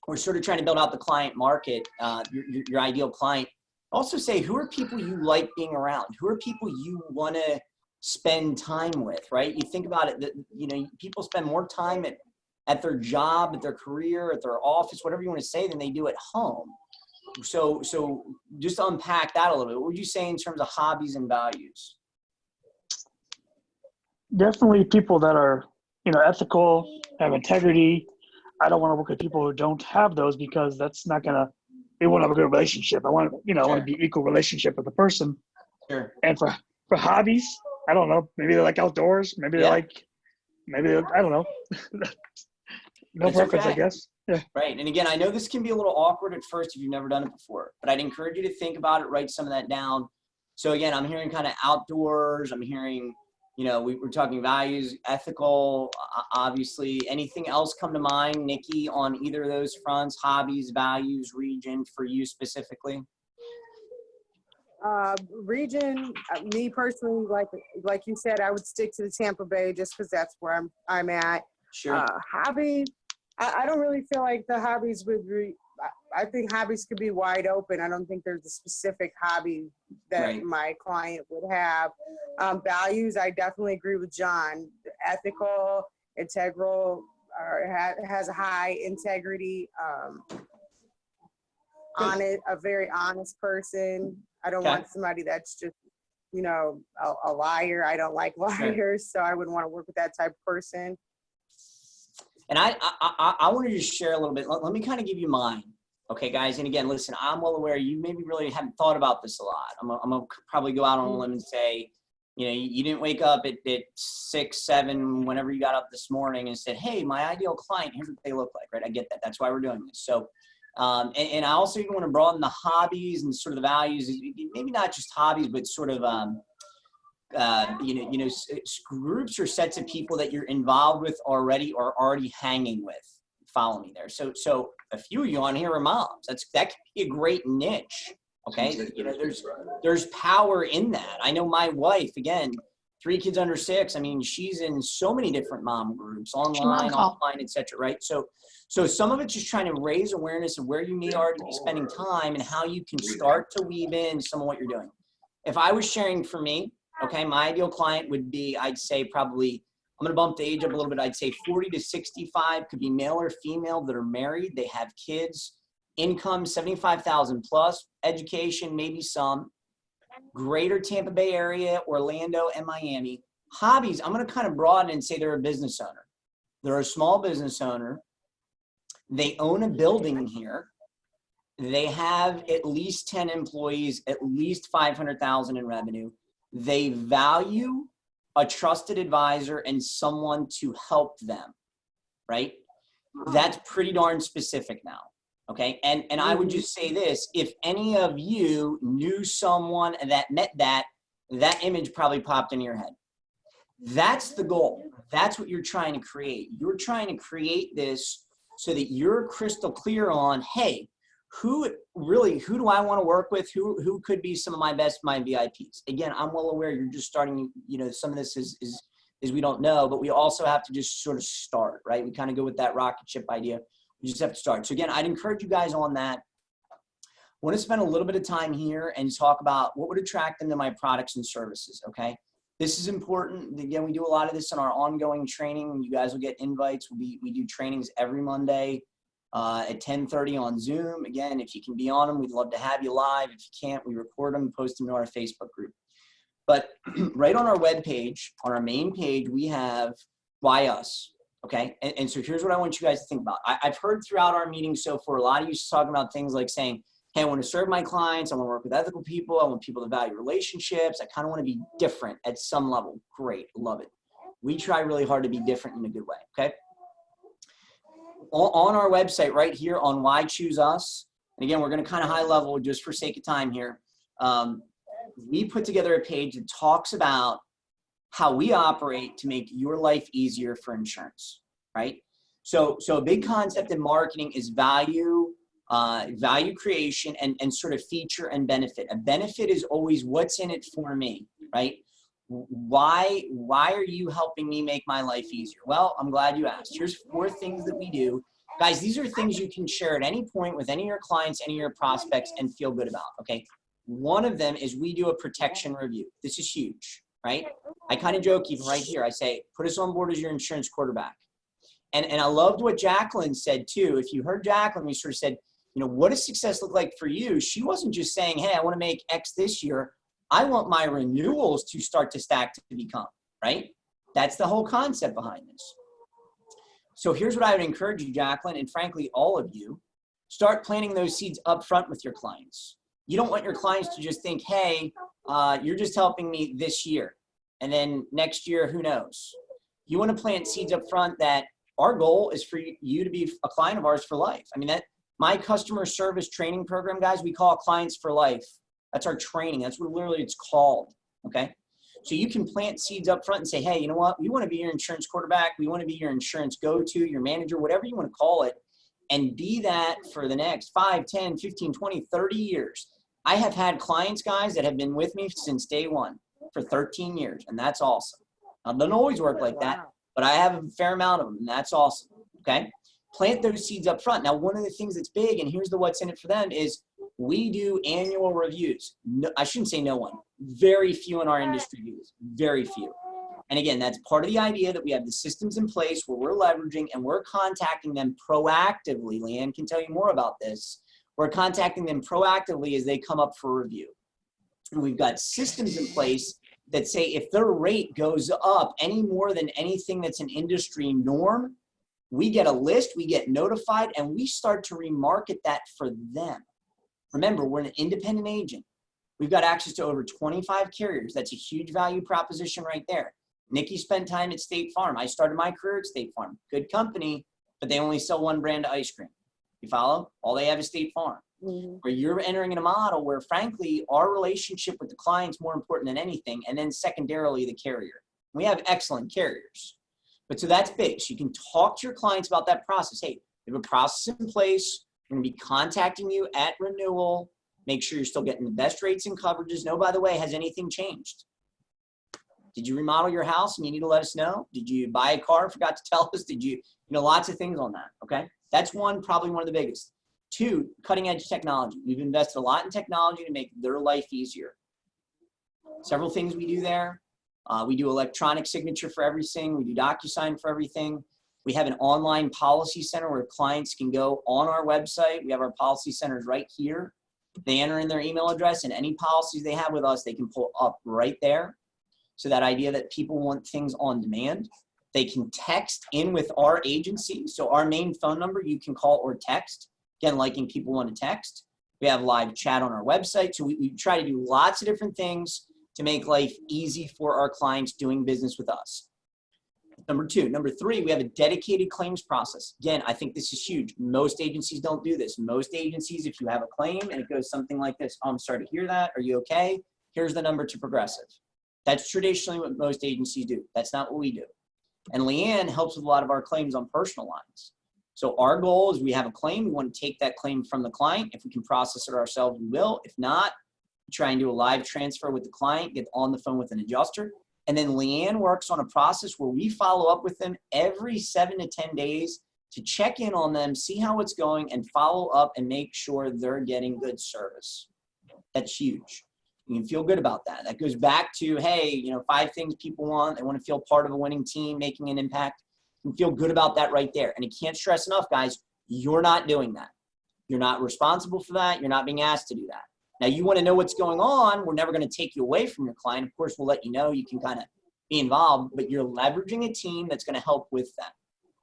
We're sort of trying to build out the client market, your ideal client. Also say, who are people you like being around? Who are people you want to spend time with, right? You think about it, that, you know, people spend more time at their job, at their career, at their office, whatever you want to say, than they do at home. So just unpack that a little bit. What would you say in terms of hobbies and values? Definitely people that are, you know, ethical, have integrity. I don't want to work with people who don't have those, because that's not going to, they won't have a good relationship. I want to, you know, I want to be equal relationship with the person. Sure. And for hobbies, I don't know, maybe they like outdoors, maybe they like, maybe they, I don't know. No That's preference, okay. I guess. Yeah. Right. And again, I know this can be a little awkward at first if you've never done it before, but I'd encourage you to think about it, write some of that down. So again, I'm hearing kind of outdoors. I'm hearing, you know, we're talking values, ethical, obviously. Anything else come to mind, Nikki, on either of those fronts, hobbies, values, region for you specifically? Region, me personally, like you said, I would stick to the Tampa Bay just because that's where I'm at. Sure. Hobbies, I don't really feel like the hobbies would be, I think hobbies could be wide open. I don't think there's a specific hobby that my client would have. Values, I definitely agree with John. Ethical, integral, has a high integrity, honest, a very honest person. I don't want somebody that's just, you know, a liar. I don't like liars, so I wouldn't want to work with that type of person. And I want to just share a little bit. Let me kind of give you mine. Okay, guys. And again, listen, I'm well aware you maybe really haven't thought about this a lot. I'm going to probably go out on a limb and say, you know, you didn't wake up at 6, 7, whenever you got up this morning and said, hey, my ideal client, here's what they look like, right? I get that. That's why we're doing this. So, and I also even want to broaden the hobbies and sort of the values, maybe not just hobbies, but sort of, groups or sets of people that you're involved with already or already hanging with. Follow me there. So a few of you on here are moms. That could be a great niche. Okay. You know, there's power in that. I know my wife, again, 3 kids under 6. I mean, she's in so many different mom groups, online, offline, et cetera. Right. So some of it's just trying to raise awareness of where you may already be spending time and how you can start to weave in some of what you're doing. If I was sharing for me, okay, my ideal client would be, I'd say probably, I'm going to bump the age up a little bit. I'd say 40 to 65, could be male or female, that are married. They have kids, income 75,000 plus, education, maybe some, greater Tampa Bay area, Orlando and Miami. Hobbies, I'm going to kind of broaden and say they're a business owner. They're a small business owner. They own a building here. They have at least 10 employees, at least 500,000 in revenue. They value a trusted advisor and someone to help them, right? That's pretty darn specific now, okay? And I would just say this, if any of you knew someone that met that image probably popped in your head. That's the goal. That's what you're trying to create. You're trying to create this so that you're crystal clear on, hey, who do I want to work with? Who could be some of my VIPs? Again, I'm well aware you're just starting, you know, some of this is we don't know, but we also have to just sort of start, right? We kind of go with that rocket ship idea. We just have to start. So again, I'd encourage you guys on that. I want to spend a little bit of time here and talk about what would attract them to my products and services, okay? This is important. Again, we do a lot of this in our ongoing training. You guys will get invites. We do trainings every Monday at 10:30 on Zoom. Again, if you can be on them, we'd love to have you live. If you can't, we record them and post them to our Facebook group. But right on our webpage, on our main page, we have why us. Okay. And so here's what I want you guys to think about. I've heard throughout our meetings so far, a lot of you talking about things like saying, hey, I want to serve my clients. I want to work with ethical people. I want people to value relationships. I kind of want to be different at some level. Great. Love it. We try really hard to be different in a good way. Okay. On our website right here on Why Choose Us. And again, we're going to kind of high level just for sake of time here. We put together a page that talks about how we operate to make your life easier for insurance, right? So a big concept in marketing is value creation and sort of feature and benefit. A benefit is always what's in it for me, right? Why are you helping me make my life easier? Well, I'm glad you asked. Here's 4 things that we do. Guys, these are things you can share at any point with any of your clients, any of your prospects, and feel good about, okay? One of them is we do a protection review. This is huge, right? I kind of joke even right here. I say, put us on board as your insurance quarterback. And I loved what Jacqueline said too. If you heard Jacqueline, we sort of said, you know, what does success look like for you? She wasn't just saying, hey, I want to make X this year. I want my renewals to start to stack to become, right? That's the whole concept behind this. So here's what I would encourage you, Jacqueline, and frankly, all of you, start planting those seeds up front with your clients. You don't want your clients to just think, hey, you're just helping me this year. And then next year, who knows? You want to plant seeds up front that our goal is for you to be a client of ours for life. I mean, that my customer service training program, guys, we call clients for life. That's our training. That's what literally it's called, okay? So you can plant seeds up front and say, hey, you know what? We want to be your insurance quarterback. We want to be your insurance go-to, your manager, whatever you want to call it, and be that for the next 5, 10, 15, 20, 30 years. I have had clients, guys, that have been with me since day one for 13 years, and that's awesome. Now, it doesn't always work like that, but I have a fair amount of them, and that's awesome, okay? Plant those seeds up front. Now, one of the things that's big, and here's the what's in it for them, is we do annual reviews. No, I shouldn't say no one. Very few in our industry do this. Very few. And again, that's part of the idea that we have the systems in place where we're leveraging and we're contacting them proactively. Leanne can tell you more about this. We're contacting them proactively as they come up for review. And we've got systems in place that say if their rate goes up any more than anything that's an industry norm, we get a list, we get notified, and we start to remarket that for them. Remember, we're an independent agent. We've got access to over 25 carriers. That's a huge value proposition right there. Nikki spent time at State Farm. I started my career at State Farm. Good company, but they only sell one brand of ice cream. You follow? All they have is State Farm. Mm-hmm. Where you're entering in a model where, frankly, our relationship with the client's more important than anything, and then secondarily, the carrier. We have excellent carriers. But so that's big. So you can talk to your clients about that process. Hey, we have a process in place. We're going to be contacting you at renewal. Make sure you're still getting the best rates and coverages. No, by the way, has anything changed? Did you remodel your house and you need to let us know? Did you buy a car and forgot to tell us? Did you lots of things on that, okay? That's one, probably one of the biggest. 2, cutting edge technology. We've invested a lot in technology to make their life easier. Several things we do there. We do electronic signature for everything. We do DocuSign for everything. We have an online policy center where clients can go on our website. We have our policy centers right here. They enter in their email address, and any policies they have with us, they can pull up right there. So that idea that people want things on demand. They can text in with our agency. So our main phone number, you can call or text. Again, liking people want to text. We have live chat on our website. So we try to do lots of different things to make life easy for our clients doing business with us. Number 2. Number 3, we have a dedicated claims process. Again, I think this is huge. Most agencies don't do this. Most agencies, if you have a claim and it goes something like this, oh, I'm sorry to hear that. Are you okay? Here's the number to Progressive. That's traditionally what most agencies do. That's not what we do. And Leanne helps with a lot of our claims on personal lines. So our goal is we have a claim. We want to take that claim from the client. If we can process it ourselves, we will. If not, try and do a live transfer with the client, get on the phone with an adjuster. And then Leanne works on a process where we follow up with them every 7 to 10 days to check in on them, see how it's going, and follow up and make sure they're getting good service. That's huge. You can feel good about that. That goes back to, hey, 5 things people want. They want to feel part of a winning team, making an impact. You can feel good about that right there. And I can't stress enough, guys, you're not doing that. You're not responsible for that. You're not being asked to do that. Now, you want to know what's going on. We're never going to take you away from your client. Of course, we'll let you know. You can kind of be involved, but you're leveraging a team that's going to help with that.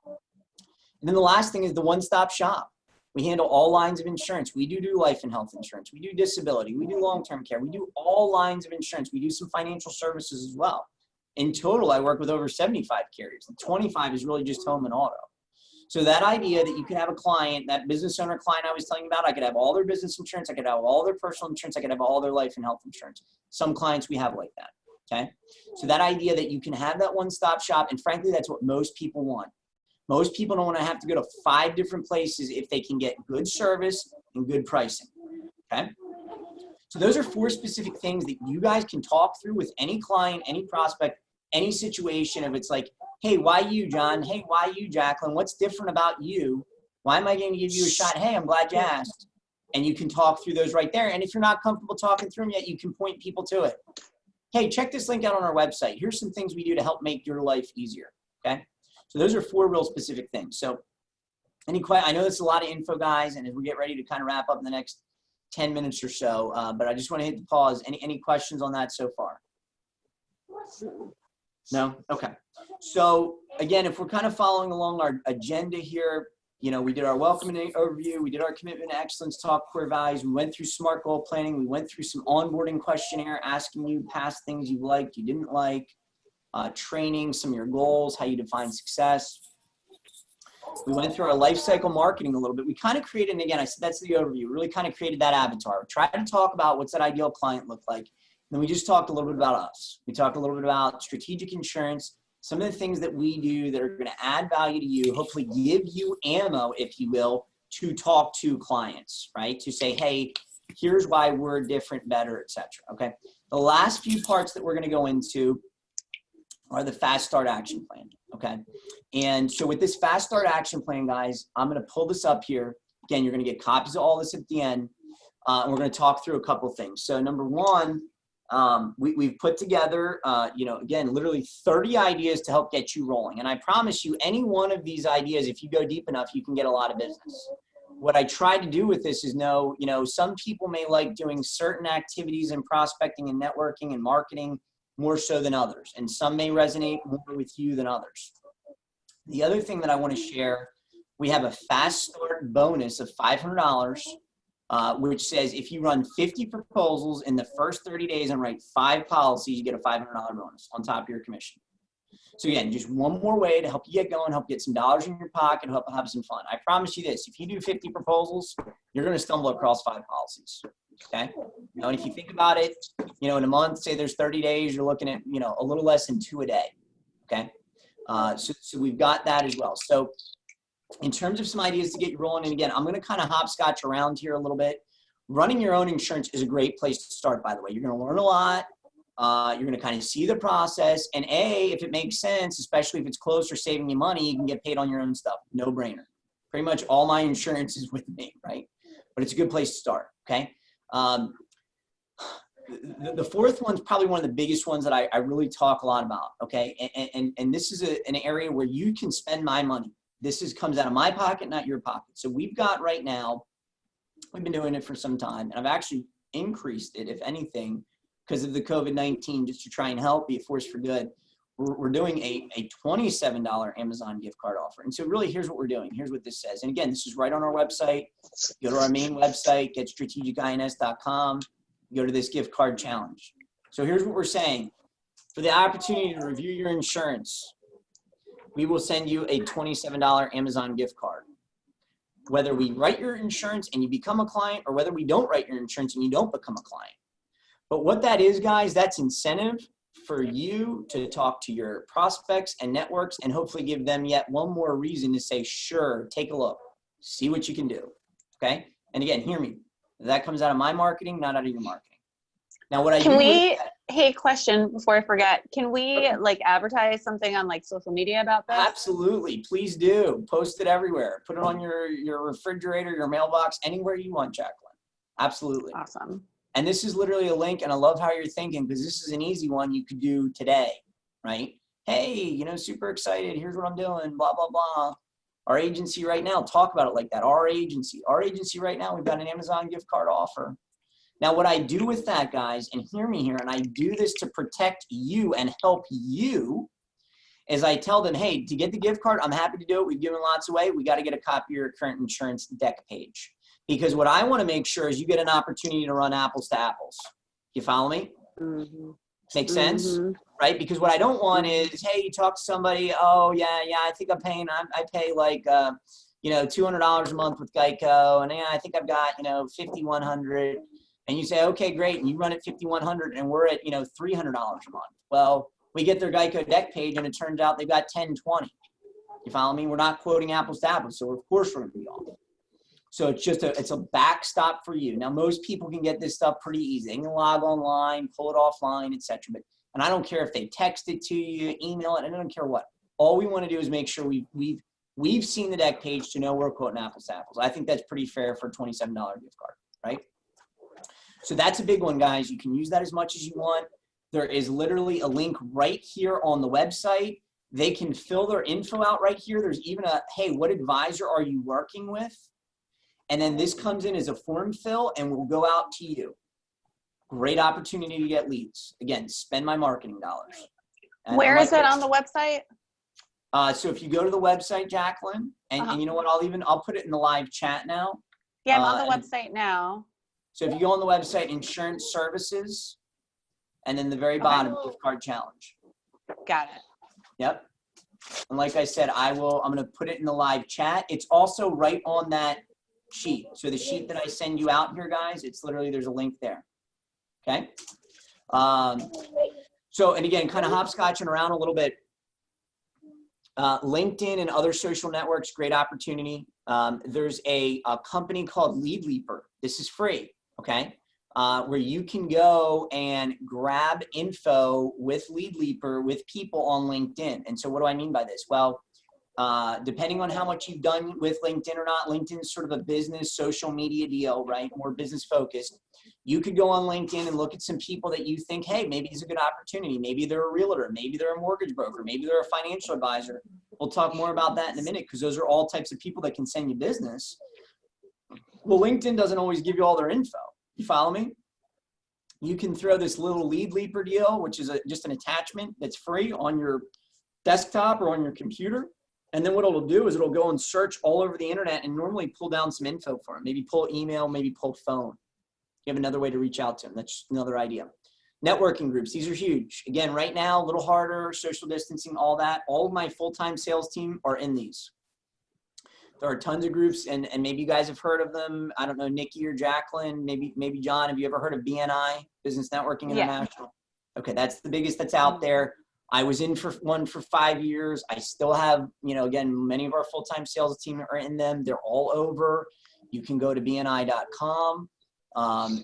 And then the last thing is the one-stop shop. We handle all lines of insurance. We do life and health insurance. We do disability. We do long-term care. We do all lines of insurance. We do some financial services as well. In total, I work with over 75 carriers. And 25 is really just home and auto. So that idea that you can have a client, that business owner client I was telling you about, I could have all their business insurance. I could have all their personal insurance. I could have all their life and health insurance. Some clients we have like that, okay? So that idea that you can have that one-stop shop, and frankly, that's what most people want. Most people don't want to have to go to 5 different places if they can get good service and good pricing, okay? So those are 4 specific things that you guys can talk through with any client, any prospect, any situation. If it's like, hey, why you, John? Hey, why you, Jacqueline? What's different about you? Why am I going to give you a shot? Hey, I'm glad you asked. And you can talk through those right there. And if you're not comfortable talking through them yet, you can point people to it. Hey, check this link out on our website. Here's some things we do to help make your life easier, okay? So those are 4 real specific things. So I know that's a lot of info, guys, and as we get ready to kind of wrap up in the next 10 minutes or so, but I just want to hit the pause. Any questions on that so far? No? Okay. So again, if we're kind of following along our agenda here, you know, we did our welcome and overview, we did our commitment to excellence, talk core values, we went through SMART goal planning, we went through some onboarding questionnaire, asking you past things you liked, you didn't like, training, some of your goals, how you define success. We went through our life cycle marketing a little bit. We kind of created, and again, I said that's the overview, really kind of created that avatar. We tried to talk about what's that ideal client look like. And then we just talked a little bit about us. We talked a little bit about strategic insurance, some of the things that we do that are going to add value to you, hopefully give you ammo, if you will, to talk to clients, right? To say, hey, here's why we're different, better, etc. Okay. The last few parts that we're going to go into are the fast start action plan. Okay. And so with this fast start action plan, guys, I'm going to pull this up here. Again, you're going to get copies of all this at the end. And we're going to talk through a couple of things. So number one, we've put together, you know, again, literally 30 ideas to help get you rolling. And I promise you, any one of these ideas, if you go deep enough, you can get a lot of business. What I try to do with this is know, you know, some people may like doing certain activities in prospecting and networking and marketing more so than others. And some may resonate more with you than others. The other thing that I want to share, we have a fast start bonus of $500. Which says if you run 50 proposals in the first 30 days and write 5 policies, you get a $500 bonus on top of your commission. So again, just one more way to help you get going, help get some dollars in your pocket, help have some fun. I promise you this, if you do 50 proposals, you're going to stumble across 5 policies. Okay. You know, and if you think about it, you know, in a month, say there's 30 days, you're looking at, you know, a little less than 2 a day. Okay. So we've got that as well. So in terms of some ideas to get you rolling, and again, I'm going to kind of hopscotch around here a little bit. Running your own insurance is a great place to start, by the way. You're going to learn a lot. You're going to kind of see the process. And if it makes sense, especially if it's close or saving you money, you can get paid on your own stuff. No brainer. Pretty much all my insurance is with me, right? But it's a good place to start, okay? The fourth one's probably one of the biggest ones that I really talk a lot about, okay? And this is an area where you can spend my money. This comes out of my pocket, not your pocket. So we've got right now, we've been doing it for some time, and I've actually increased it, if anything, because of the COVID-19, just to try and help, be a force for good. We're doing a $27 Amazon gift card offer. And so really, here's what we're doing. Here's what this says. And again, this is right on our website. Go to our main website, getstrategicins.com, go to this gift card challenge. So here's what we're saying. For the opportunity to review your insurance, we will send you a $27 Amazon gift card. Whether we write your insurance and you become a client, or whether we don't write your insurance and you don't become a client. But what that is, guys, that's incentive for you to talk to your prospects and networks and hopefully give them yet one more reason to say, sure, take a look, see what you can do, okay? And again, hear me, that comes out of my marketing, not out of your marketing. Now, what I Can do we, hey, question before I forget, can we like advertise something on like social media about this? Absolutely, please do. Post it everywhere. Put it on your refrigerator, your mailbox, anywhere you want, Jacqueline. Absolutely. Awesome. And this is literally a link, and I love how you're thinking, because this is an easy one you could do today, right? Hey, you know, super excited. Here's what I'm doing, blah, blah, blah. Our agency right now, talk about it like that. Our agency right now, we've got an Amazon gift card offer. Now, what I do with that, guys, and hear me here, and I do this to protect you and help you, is I tell them, hey, to get the gift card, I'm happy to do it. We've given lots away. We got to get a copy of your current insurance deck page. Because what I want to make sure is you get an opportunity to run apples to apples. You follow me? Mm-hmm. Make sense? Mm-hmm. Right? Because what I don't want is, hey, you talk to somebody, oh, yeah, I think I'm paying, I pay like, $200 a month with Geico. And yeah, I think I've got, $5,100. And you say, okay, great. And you run at $5,100 and we're at, $300 a month. Well, we get their Geico deck page and it turns out they've got 10, 20. You follow me? We're not quoting apples to apples. So of course we're going to be off. So it's a backstop for you. Now, most people can get this stuff pretty easy. They can log online, pull it offline, etc. And I don't care if they text it to you, email it, I don't care what. All we want to do is make sure we've seen the deck page to know we're quoting apples to apples. I think that's pretty fair for a $27 gift card, right? So that's a big one, guys. You can use that as much as you want. There is literally a link right here on the website. They can fill their info out right here. There's even a, hey, what advisor are you working with? And then this comes in as a form fill and will go out to you. Great opportunity to get leads. Again, spend my marketing dollars. And Where is it on the website? So if you go to the website, Jacqueline, and you know what, I'll put it in the live chat now. Yeah, I'm on the website now. So if you go on the website, insurance services, and then the very bottom, gift card challenge. Got it. Yep. And like I said, I'm going to put it in the live chat. It's also right on that sheet. So the sheet that I send you out here, guys, it's literally, there's a link there. Okay. So, and again, kind of hopscotching around a little bit. LinkedIn and other social networks, great opportunity. There's a company called Lead Leaper. This is free. Okay. Where you can go and grab info with Lead Leaper with people on LinkedIn. And so what do I mean by this? Well, depending on how much you've done with LinkedIn or not, LinkedIn is sort of a business social media deal, right? More business focused. You could go on LinkedIn and look at some people that you think, hey, maybe it's a good opportunity. Maybe they're a realtor. Maybe they're a mortgage broker. Maybe they're a financial advisor. We'll talk more about that in a minute because those are all types of people that can send you business. Well, LinkedIn doesn't always give you all their info. You follow me? You can throw this little Lead Leaper deal, which is just an attachment that's free on your desktop or on your computer. And then what it'll do is it'll go and search all over the internet and normally pull down some info for them. Maybe pull email, maybe pull phone. You have another way to reach out to them. That's just another idea. Networking groups, these are huge. Again, right now, a little harder, social distancing, all that. All of my full-time sales team are in these. There are tons of groups, and maybe you guys have heard of them. I don't know, Nikki or Jacqueline, maybe John. Have you ever heard of BNI, Business Networking International? Yeah. Okay, that's the biggest that's out there. I was in for one for 5 years. I still have, again, many of our full-time sales team are in them. They're all over. You can go to bni.com.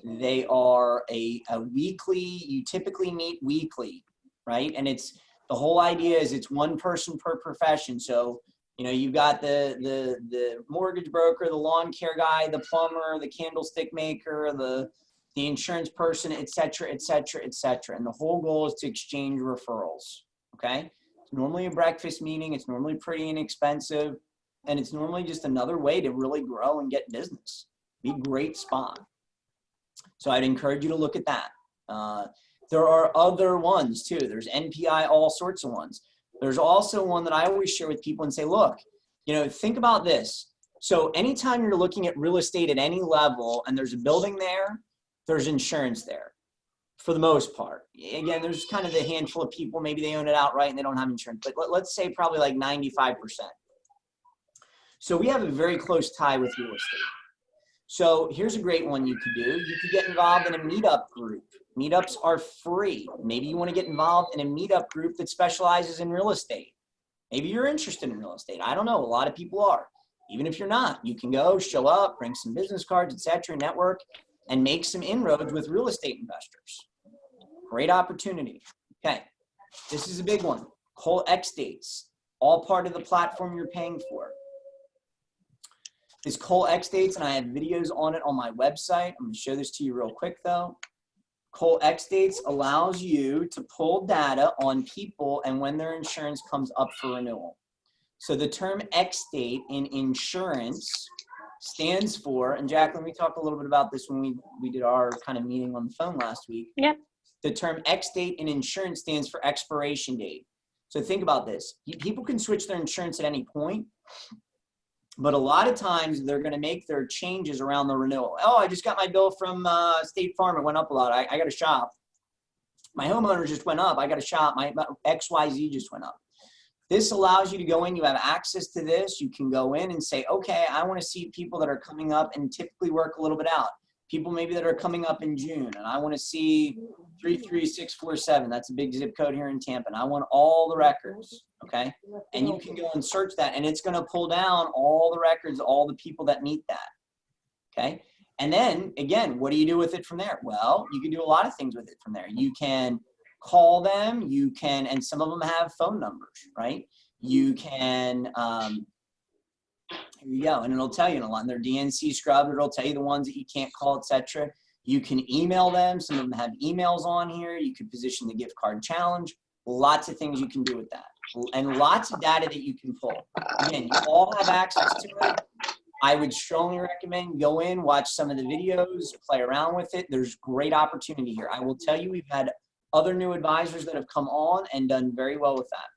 They are a weekly, you typically meet weekly, right? And the whole idea is it's one person per profession. So, you've got the mortgage broker, the lawn care guy, the plumber, the candlestick maker, the insurance person, et cetera, et cetera, et cetera. And the whole goal is to exchange referrals, okay? It's normally a breakfast meeting. It's normally pretty inexpensive. And it's normally just another way to really grow and get business. Be a great spot. So I'd encourage you to look at that. There are other ones too. There's NPI, all sorts of ones. There's also one that I always share with people and say, look, think about this. So anytime you're looking at real estate at any level and there's a building there, there's insurance there for the most part. Again, there's kind of a handful of people, maybe they own it outright and they don't have insurance, but let's say probably like 95%. So we have a very close tie with real estate. So here's a great one you could do. You could get involved in a meetup group. Meetups are free. Maybe you want to get involved in a meetup group that specializes in real estate. Maybe you're interested in real estate. I don't know. A lot of people are. Even if you're not, you can go, show up, bring some business cards, etc., network, and make some inroads with real estate investors. Great opportunity. Okay. This is a big one. Whole X dates, all part of the platform you're paying for. This Cole X dates, and I have videos on it on my website. I'm going to show this to you real quick though. Cole X dates allows you to pull data on people and when their insurance comes up for renewal. So the term X date in insurance stands for, and Jacqueline, we talked a little bit about this when we did our kind of meeting on the phone last week. Yep. The term X date in insurance stands for expiration date. So think about this. People can switch their insurance at any point, but a lot of times they're going to make their changes around the renewal. Oh, I just got my bill from State Farm. It went up a lot. I got to shop. My homeowner just went up. I got to shop. My XYZ just went up. This allows you to go in. You have access to this. You can go in and say, okay, I want to see people that are coming up and typically work a little bit out. People maybe that are coming up in June, and I want to see 33647. That's a big zip code here in Tampa, and I want all the records, okay? And you can go and search that, and it's going to pull down all the records, all the people that meet that, okay? And then, again, what do you do with it from there? Well, you can do a lot of things with it from there. You can call them, you can, and some of them have phone numbers, right? You can, here you go, and it'll tell you in a lot. And they're DNC scrubbed. It'll tell you the ones that you can't call, etc. You can email them. Some of them have emails on here. You could position the gift card challenge. Lots of things you can do with that, and lots of data that you can pull. Again, you all have access to it. I would strongly recommend go in, watch some of the videos, play around with it. There's great opportunity here. I will tell you, we've had other new advisors that have come on and done very well with that.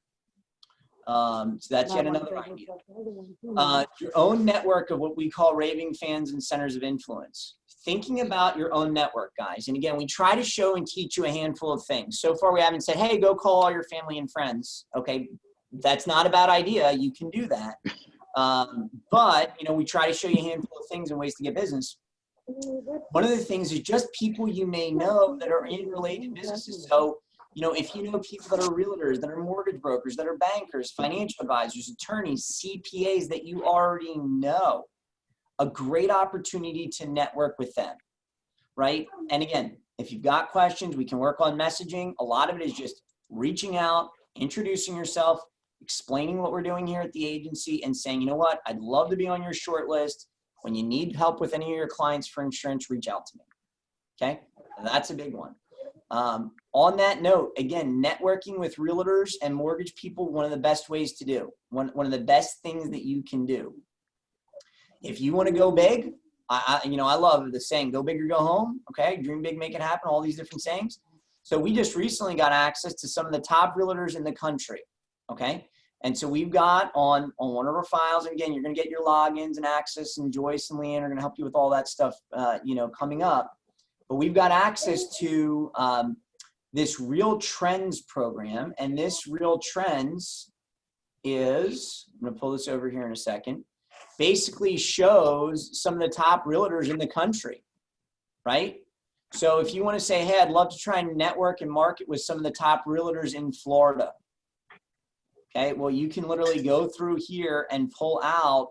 So that's yet another idea. Your own network of what we call raving fans and centers of influence. Thinking about your own network, guys. And again, we try to show and teach you a handful of things. So far, we haven't said, hey, go call all your family and friends. Okay, that's not a bad idea. You can do that. But, you know, we try to show you a handful of things and ways to get business. One of the things is just people you may know that are in related businesses. So, you know, if you know people that are realtors, that are mortgage brokers, that are bankers, financial advisors, attorneys, CPAs that you already know, a great opportunity to network with them, right? And again, if you've got questions, we can work on messaging. A lot of it is just reaching out, introducing yourself, explaining what we're doing here at the agency, and saying, you know what, I'd love to be on your short list. When you need help with any of your clients for insurance, reach out to me, okay? That's a big one. On that note, again, networking with realtors and mortgage people, one of the best ways to do. One of the best things that you can do. If you want to go big, I love the saying, go big or go home, okay? Dream big, make it happen, all these different sayings. So we just recently got access to some of the top realtors in the country, okay? And so we've got on one of our files, and again, you're going to get your logins and access, and Joyce and Leanne are going to help you with all that stuff, coming up. But we've got access to this Real Trends program, and this Real Trends is, I'm going to pull this over here in a second, basically shows some of the top realtors in the country, right? So if you want to say, hey, I'd love to try and network and market with some of the top realtors in Florida, okay, well, you can literally go through here and pull out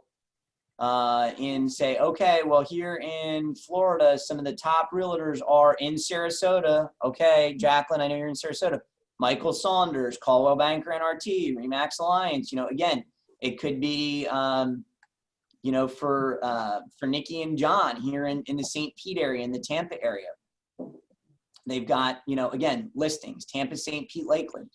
and say, okay, well, here in Florida, some of the top realtors are in Sarasota. Okay, Jacqueline, I know you're in Sarasota. Michael Saunders, Caldwell Banker NRT, Remax Alliance. You know, again, it could be, for Nikki and John here in the St. Pete area, in the Tampa area. They've got, again, listings, Tampa, St. Pete, Lakeland,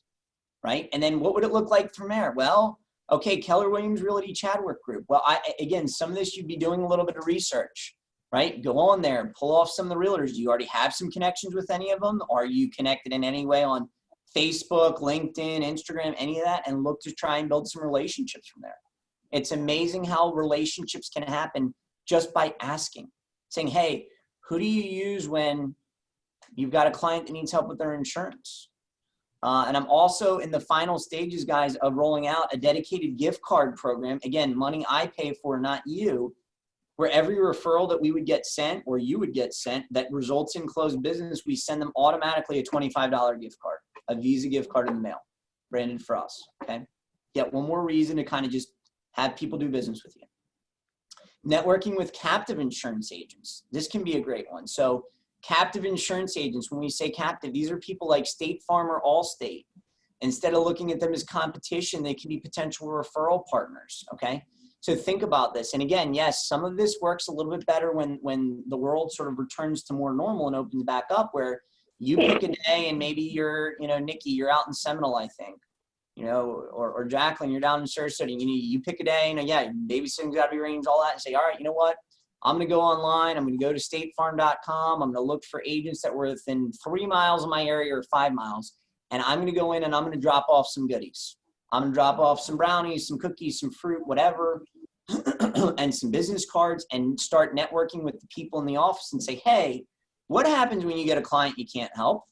right? And then what would it look like from there? Well, okay, Keller Williams Realty Chadwick Group. Well, again, some of this you'd be doing a little bit of research, right? Go on there and pull off some of the realtors. Do you already have some connections with any of them? Are you connected in any way on Facebook, LinkedIn, Instagram, any of that? And look to try and build some relationships from there. It's amazing how relationships can happen just by asking, saying, hey, who do you use when you've got a client that needs help with their insurance? And I'm also in the final stages, guys, of rolling out a dedicated gift card program. Again, money I pay for, not you, where every referral that we would get sent or you would get sent that results in closed business, we send them automatically a $25 gift card, a Visa gift card in the mail, branded for us, okay? Yet one more reason to kind of just have people do business with you. Networking with captive insurance agents. This can be a great one. So captive insurance agents, when we say captive, these are people like State Farm or Allstate. Instead of looking at them as competition, they can be potential referral partners, okay? So think about this. And again, yes, some of this works a little bit better when the world sort of returns to more normal and opens back up, where you pick a day and maybe you're, Nikki, you're out in Seminole, I think. you know, or Jacqueline, you're down in Sarasota, you pick a day, and yeah, babysitting's got to be arranged, all that, and say, all right, you know what? I'm going to go online. I'm going to go to statefarm.com. I'm going to look for agents that were within 3 miles of my area or 5 miles. And I'm going to go in and I'm going to drop off some goodies. I'm going to drop off some brownies, some cookies, some fruit, whatever, and some business cards, and start networking with the people in the office and say, hey, what happens when you get a client you can't help?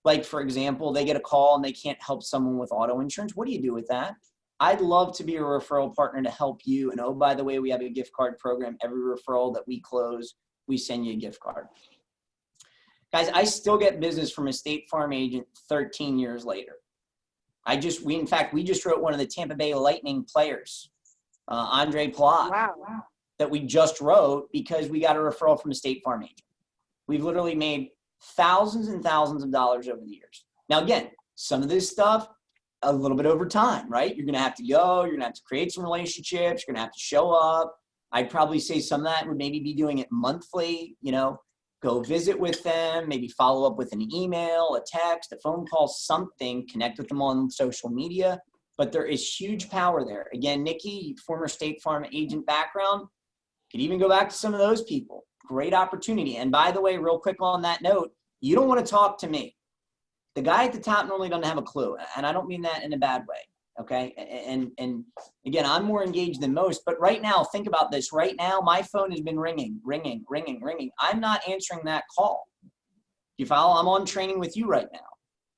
Like, for example, they get a call and they can't help someone with auto insurance. What do you do with that? I'd love to be a referral partner to help you. And oh, by the way, we have a gift card program. Every referral that we close, we send you a gift card. Guys, I still get business from a State Farm agent 13 years later. In fact, we just wrote one of the Tampa Bay Lightning players, Andre Palat, Wow. that we just wrote because we got a referral from a State Farm agent. We've literally made thousands and thousands of dollars over the years. Now, again, some of this stuff, a little bit over time, right? You're going to have to go, you're going to have to create some relationships, you're going to have to show up. I'd probably say some of that would maybe be doing it monthly, you know, go visit with them, maybe follow up with an email, a text, a phone call, something, connect with them on social media. But there is huge power there. Again, Nikki, former State Farm agent background, could even go back to some of those people. Great opportunity. And by the way, real quick on that note, you don't want to talk to me. The guy at the top normally doesn't have a clue. And I don't mean that in a bad way. Okay. And again, I'm more engaged than most, but right now, think about this. Right now, my phone has been ringing. I'm not answering that call. You follow? I'm on training with you right now,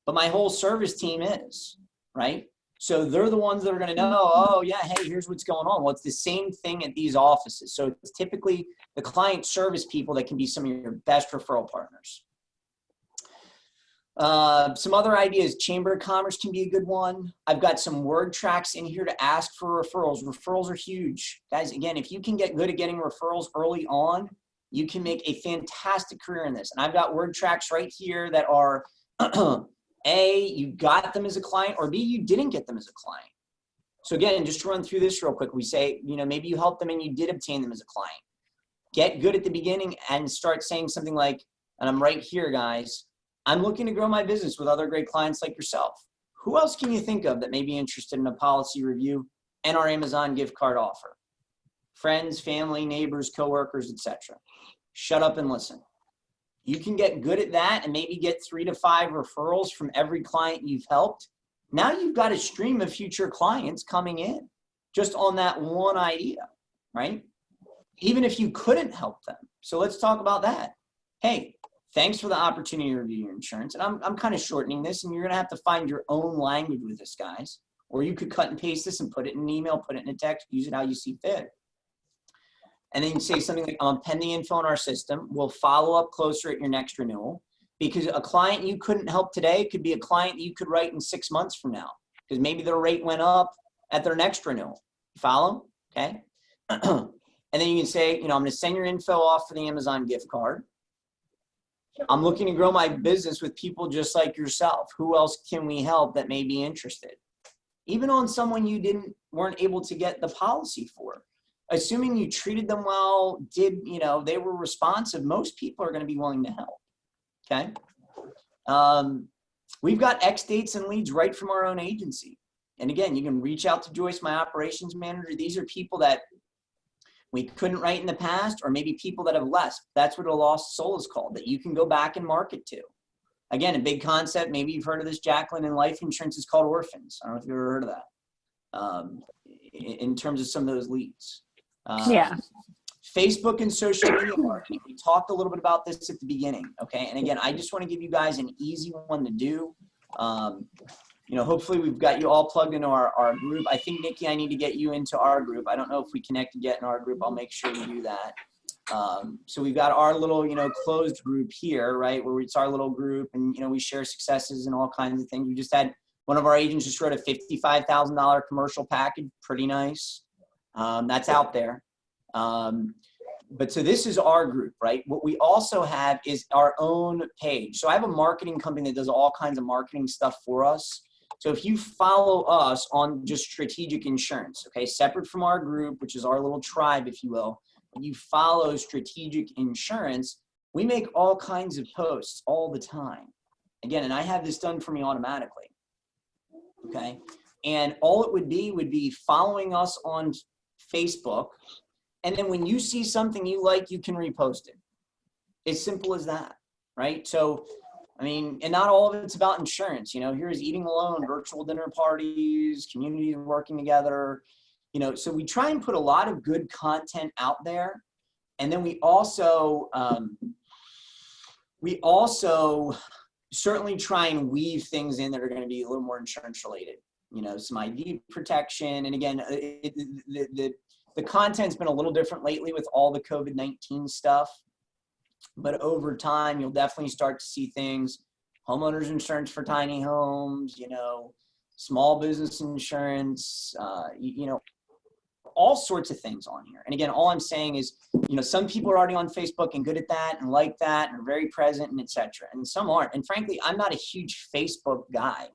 but my whole service team is, right? So they're the ones that are going to know, oh yeah, hey, here's what's going on. Well, it's the same thing at these offices. So it's typically the client service people that can be some of your best referral partners. Some other ideas, Chamber of Commerce can be a good one. I've got some word tracks in here to ask for referrals. Referrals are huge. Guys, again, if you can get good at getting referrals early on, you can make a fantastic career in this. And I've got word tracks right here that are, A, you got them as a client, or B, you didn't get them as a client. So again, just to run through this real quick, we say, you know, maybe you helped them and you did obtain them as a client. Get good at the beginning and start saying something like, and I'm right here, guys, I'm looking to grow my business with other great clients like yourself. Who else can you think of that may be interested in a policy review and our Amazon gift card offer? Friends, family, neighbors, coworkers, etc. Shut up and listen. You can get good at that and maybe get 3 to 5 referrals from every client you've helped. Now you've got a stream of future clients coming in just on that one idea, right? Even if you couldn't help them. So let's talk about that. Hey, thanks for the opportunity to review your insurance. And I'm kind of shortening this, and you're going to have to find your own language with this, guys. Or you could cut and paste this and put it in an email, put it in a text, use it how you see fit. And then you say something like, I'm pending info in our system. We'll follow up closer at your next renewal. Because a client you couldn't help today could be a client that you could write in 6 months from now. Because maybe their rate went up at their next renewal. You follow? Okay. And then you can say, you know, I'm going to send your info off for the Amazon gift card. I'm looking to grow my business with people just like yourself. Who else can we help that may be interested? Even on someone you weren't able to get the policy for. Assuming you treated them well, they were responsive, most people are going to be willing to help. Okay. We've got X dates and leads right from our own agency. And again, you can reach out to Joyce, my operations manager. These are people that we couldn't write in the past, or maybe people that have left. That's what a lost soul is called, that you can go back and market to. Again, a big concept, maybe you've heard of this, Jacqueline, in life insurance is called orphans. I don't know if you've ever heard of that, in terms of some of those leads. Yeah. Facebook and social media marketing. We talked a little bit about this at the beginning, okay? And again, I just want to give you guys an easy one to do. Hopefully we've got you all plugged into our group. I think, Nikki, I need to get you into our group. I don't know if we connected yet in our group. I'll make sure we do that. So we've got our little, closed group here, right? Where it's our little group and, we share successes and all kinds of things. We just had one of our agents just wrote a $55,000 commercial package. Pretty nice. That's out there. But so this is our group, right? What we also have is our own page. So I have a marketing company that does all kinds of marketing stuff for us. So if you follow us on just strategic insurance, okay, separate from our group, which is our little tribe, if you will, you follow strategic insurance, we make all kinds of posts all the time. Again, and I have this done for me automatically. Okay. And all it would be following us on Facebook. And then when you see something you like, you can repost it. As simple as that, right? So, I mean, and not all of it's about insurance. You know, here's eating alone, virtual dinner parties, communities working together. You know, so we try and put a lot of good content out there. And then we also certainly try and weave things in that are going to be a little more insurance related. You know, some ID protection. And again, the content's been a little different lately with all the COVID-19 stuff. But over time, you'll definitely start to see things, homeowners insurance for tiny homes, you know, small business insurance, you know, all sorts of things on here. And again, all I'm saying is, you know, some people are already on Facebook and good at that and like that and are very present and et cetera. And some aren't. And frankly, I'm not a huge Facebook guy,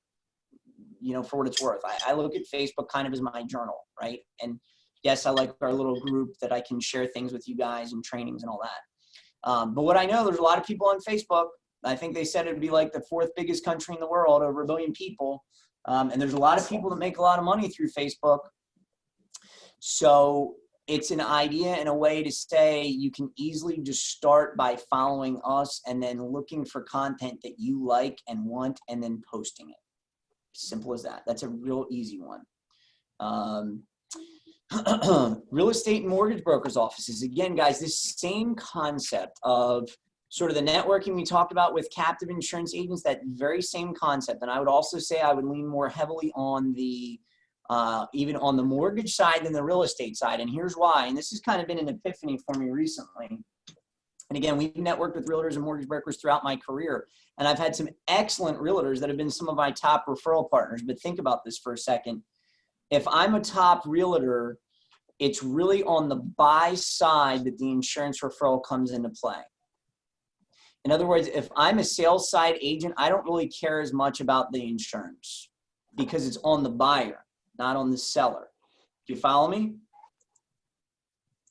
you know, for what it's worth. I look at Facebook kind of as my journal, right? And yes, I like our little group that I can share things with you guys and trainings and all that. But what I know, there's a lot of people on Facebook. I think they said it'd be like the 4th biggest country in the world, over 1 billion people. And there's a lot of people that make a lot of money through Facebook. So it's an idea and a way to say you can easily just start by following us and then looking for content that you like and want and then posting it. Simple as that. That's a real easy one. Real estate and mortgage brokers offices. Again, guys, this same concept of sort of the networking we talked about with captive insurance agents, that very same concept. And I would also say I would lean more heavily on the, even on the mortgage side than the real estate side. And here's why. And this has kind of been an epiphany for me recently. And again, we've networked with realtors and mortgage brokers throughout my career. And I've had some excellent realtors that have been some of my top referral partners. But think about this for a second. If I'm a top realtor, it's really on the buy side that the insurance referral comes into play. In other words, if I'm a sales side agent, I don't really care as much about the insurance because it's on the buyer, not on the seller. Do you follow me?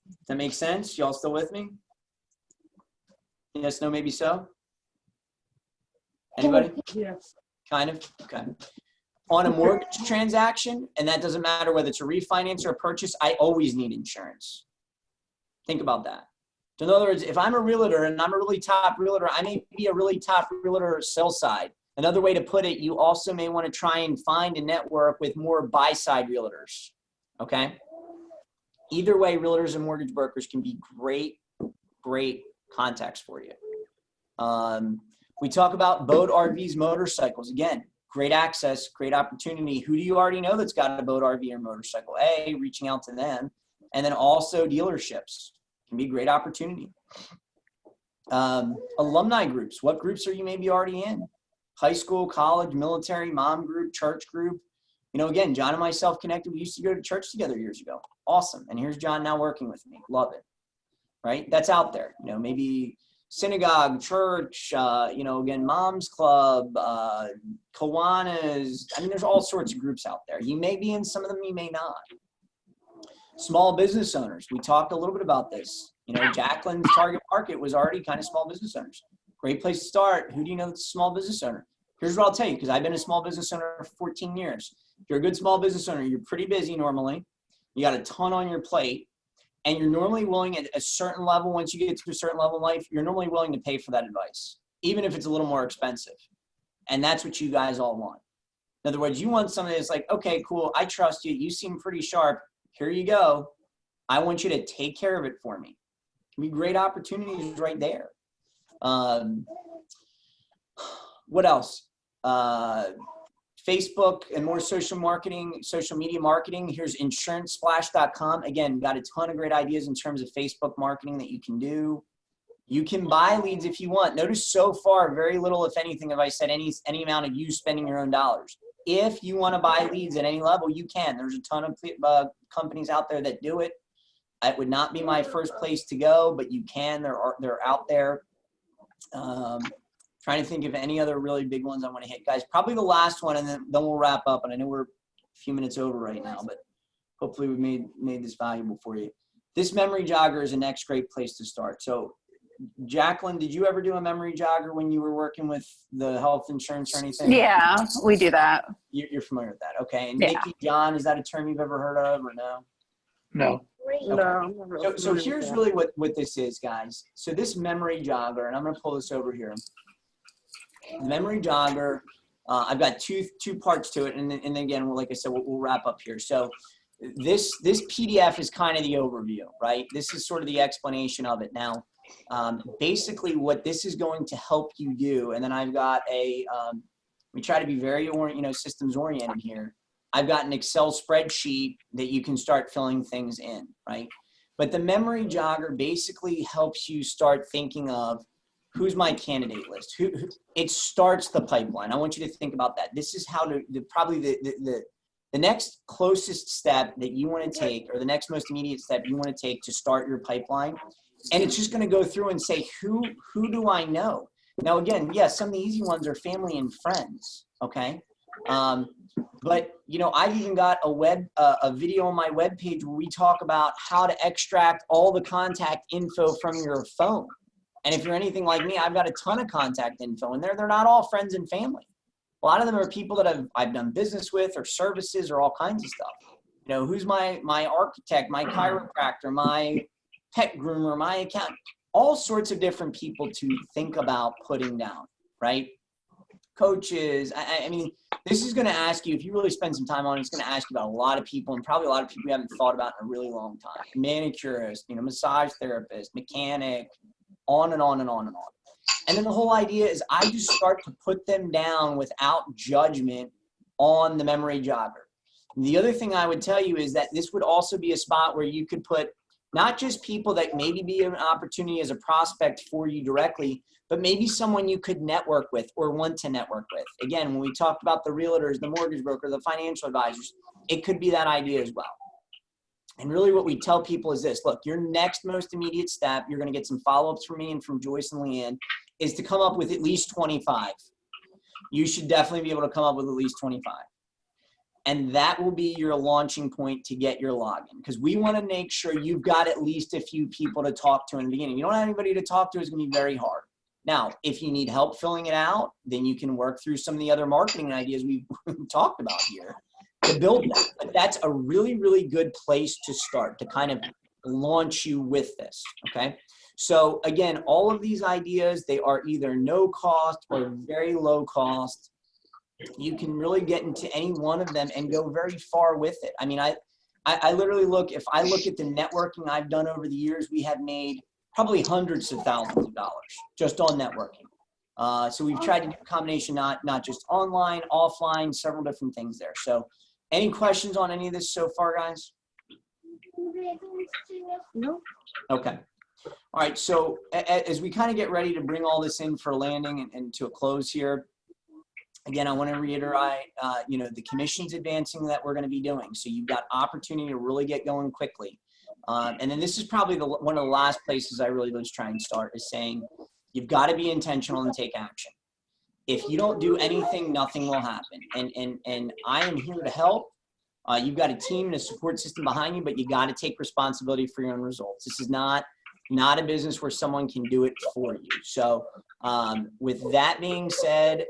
Does that make sense? Y'all still with me? Yes, no, maybe so? Anybody? Yes. Kind of? Okay. On a mortgage transaction, and that doesn't matter whether it's a refinance or a purchase, I always need insurance. Think about that. So in other words, if I'm a realtor and I'm a really top realtor, I may be a really top realtor sell side. Another way to put it, you also may want to try and find a network with more buy side realtors. Okay. Either way, realtors and mortgage brokers can be great contacts for you. We talk about boat, RVs, motorcycles. Again, great access, great opportunity. Who do you already know that's got a boat, RV, or motorcycle? Reaching out to them. And then also dealerships can be a great opportunity. Alumni groups. What groups are you maybe already in? High school, college, military, mom group, church group. You know, again, John and myself connected. We used to go to church together years ago. Awesome. And here's John now working with me. Love it. Right? That's out there. You know, maybe synagogue, church, you know, again, mom's club, Kiwanis. I mean, there's all sorts of groups out there. You may be in some of them, you may not. Small business owners. We talked a little bit about this. You know, Jacqueline's target market was already kind of small business owners. Great place to start. Who do you know that's a small business owner? Here's what I'll tell you, because I've been a small business owner for 14 years. If you're a good small business owner, you're pretty busy normally. You got a ton on your plate. And you're normally willing at a certain level, once you get to a certain level in life, you're normally willing to pay for that advice, even if it's a little more expensive. And that's what you guys all want. In other words, you want somebody that's like, okay, cool, I trust you. You seem pretty sharp. Here you go. I want you to take care of it for me. It can be great opportunities right there. What else? Facebook and more social marketing, social media marketing. Here's insurancesplash.com. Again, got a ton of great ideas in terms of Facebook marketing that you can do. You can buy leads if you want. Notice so far, very little, if anything, have I said any amount of you spending your own dollars. If you want to buy leads at any level, you can. There's a ton of companies out there that do it. It would not be my first place to go, but you can. They're out there. Trying to think of any other really big ones I want to hit. Guys, probably the last one, and then we'll wrap up. And I know we're a few minutes over right now, but hopefully we made this valuable for you. This memory jogger is the next great place to start. So Jacqueline, did you ever do a memory jogger when you were working with the health insurance or anything? Yeah, we do that. You're familiar with that. Okay. And Yeah. Nikki, John, is that a term you've ever heard of or no? No. No, I'm not real So familiar here's with that. really what this is, guys. So this memory jogger, and I'm going to pull this over here. The memory jogger, I've got two parts to it. And then again, like I said, we'll wrap up here. So this PDF is kind of the overview, right? This is sort of the explanation of it. Now, basically what this is going to help you do, and then I've got we try to be very systems oriented here. I've got an Excel spreadsheet that you can start filling things in, right? But the memory jogger basically helps you start thinking of who's my candidate list. It starts the pipeline. I want you to think about that. This is how probably the next closest step that you want to take, or the next most immediate step you want to take to start your pipeline. And it's just going to go through and say, who do I know? Now, again, yes, some of the easy ones are family and friends, okay? But, I've even got a video on my webpage where we talk about how to extract all the contact info from your phone. And if you're anything like me, I've got a ton of contact info, and they're not all friends and family. A lot of them are people that I've done business with, or services, or all kinds of stuff. Who's my architect, my chiropractor, my pet groomer, my accountant, all sorts of different people to think about putting down, right? Coaches. I mean, this is going to ask you, if you really spend some time on it, it's going to ask you about a lot of people, and probably a lot of people you haven't thought about in a really long time. Manicurist, massage therapist, mechanic, on and on and on and on. And then the whole idea is I just start to put them down without judgment on the memory jogger. The other thing I would tell you is that this would also be a spot where you could put not just people that maybe be an opportunity as a prospect for you directly, but maybe someone you could network with or want to network with. Again, when we talked about the realtors, the mortgage broker, the financial advisors, it could be that idea as well. And really what we tell people is this: look, your next most immediate step, you're going to get some follow-ups from me and from Joyce and Leanne, is to come up with at least 25. You should definitely be able to come up with at least 25. And that will be your launching point to get your login, because we want to make sure you've got at least a few people to talk to in the beginning. You don't have anybody to talk to, it's going to be very hard. Now, if you need help filling it out, then you can work through some of the other marketing ideas we've talked about here to build that. But that's a really, really good place to start, to kind of launch you with this, okay? So again, all of these ideas, they are either no cost or very low cost. You can really get into any one of them and go very far with it. I mean, I literally if I look at the networking I've done over the years, we have made probably hundreds of thousands of dollars just on networking. So we've tried to do a combination, not just online, offline, several different things there. So any questions on any of this so far, guys? No. Okay. All right. So as we kind of get ready to bring all this in for landing and to a close here, again, I want to reiterate, the commissions advancing that we're going to be doing. So you've got opportunity to really get going quickly. And then this is probably one of the last places I really was trying to start, is saying you've got to be intentional and take action. If you don't do anything, nothing will happen. And I am here to help. You've got a team and a support system behind you, but you got to take responsibility for your own results. This is not a business where someone can do it for you. So with that being said,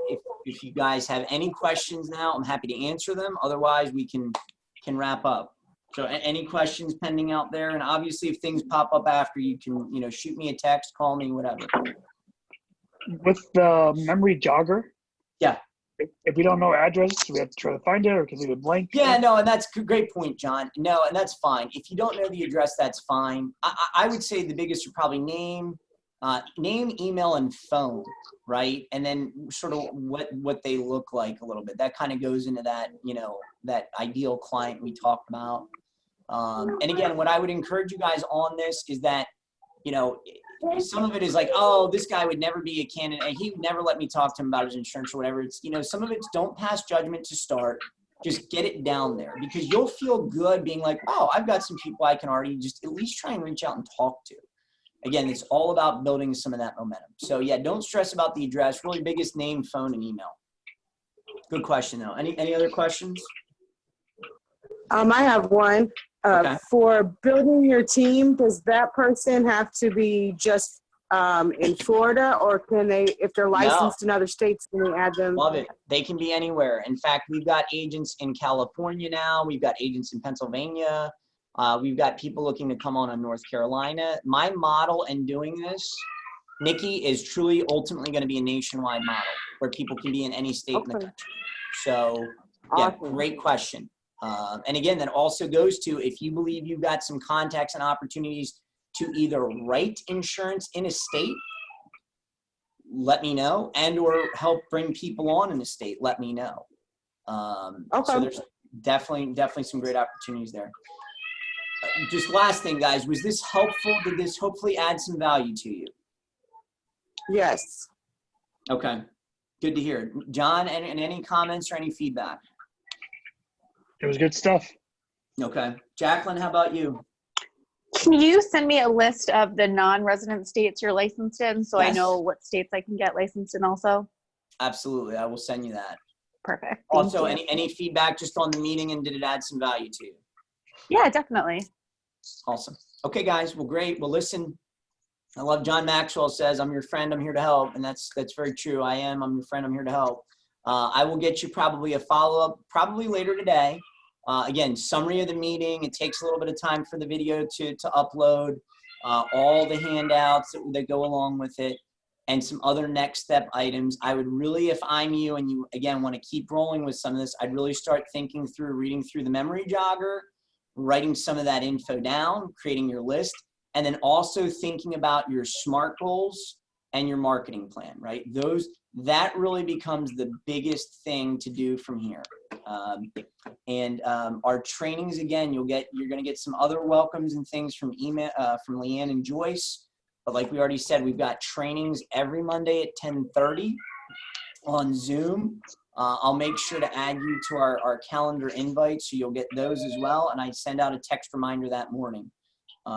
if you guys have any questions now, I'm happy to answer them. Otherwise, we can wrap up. So any questions pending out there? And obviously, if things pop up after, you can, shoot me a text, call me, whatever. With the memory jogger, Yeah. If we don't know address, we have to try to find it, or can we blank? Yeah, no, and that's a great point, John. No, and that's fine. If you don't know the address, that's fine. I would say the biggest are probably name, email, and phone, right? And then sort of what they look like a little bit. That kind of goes into that, that ideal client we talked about. And again, what I would encourage you guys on this is that, some of it is like, oh, this guy would never be a candidate. He would never let me talk to him about his insurance or whatever. It's, some of it's don't pass judgment to start. Just get it down there, because you'll feel good being like, wow, I've got some people I can already just at least try and reach out and talk to. Again, it's all about building some of that momentum. So yeah, don't stress about the address. Really biggest name, phone, and email. Good question though. Any other questions? I have one. Okay. For building your team, does that person have to be just in Florida, or can they, if they're licensed in other states, can they add them? Love it. They can be anywhere. In fact, we've got agents in California now. We've got agents in Pennsylvania. We've got people looking to come on in North Carolina. My model in doing this, Nikki, is truly ultimately going to be a nationwide model where people can be in any state in the Okay. country. So, yeah, Awesome. great question. And again, that also goes to if you believe you've got some contacts and opportunities to either write insurance in a state, let me know, and or help bring people on in the state, let me know. So there's definitely some great opportunities there. Just last thing, guys, was this helpful? Did this hopefully add some value to you? Yes. Okay, good to hear. John, and any comments or any feedback? It was good stuff. Okay. Jacqueline, how about you? Can you send me a list of the non-resident states you're licensed in so I Yes. know what states I can get licensed in also? Absolutely, I will send you that. Perfect. Thank Also, you. any feedback just on the meeting, and did it add some value to you? Yeah, definitely. Awesome. Okay, guys. Well, great. Well, listen, I love John Maxwell says, I'm your friend, I'm here to help. And that's very true. I'm your friend, I'm here to help. I will get you probably a follow-up probably later today. Again, summary of the meeting. It takes a little bit of time for the video to upload, all the handouts that go along with it, and some other next step items. I would really, if I'm you and you, again, want to keep rolling with some of this, I'd really start thinking through, reading through the memory jogger, writing some of that info down, creating your list, and then also thinking about your SMART goals and your marketing plan, right? That really becomes the biggest thing to do from here. Our trainings, again, you're going to get some other welcomes and things from email, from Leanne and Joyce. But like we already said, we've got trainings every Monday at 10:30 on Zoom. I'll make sure to add you to our calendar invite, so you'll get those as well. And I send out a text reminder that morning.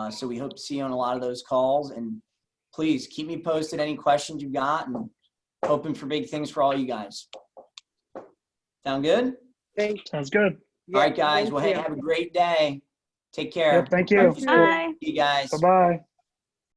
So we hope to see you on a lot of those calls. And please keep me posted any questions you've got, and hoping for big things for all you guys. Sound good? Sounds good. All right, guys. Well, hey, have a great day. Take care. Yep, thank you. See Bye. you guys. Bye-bye.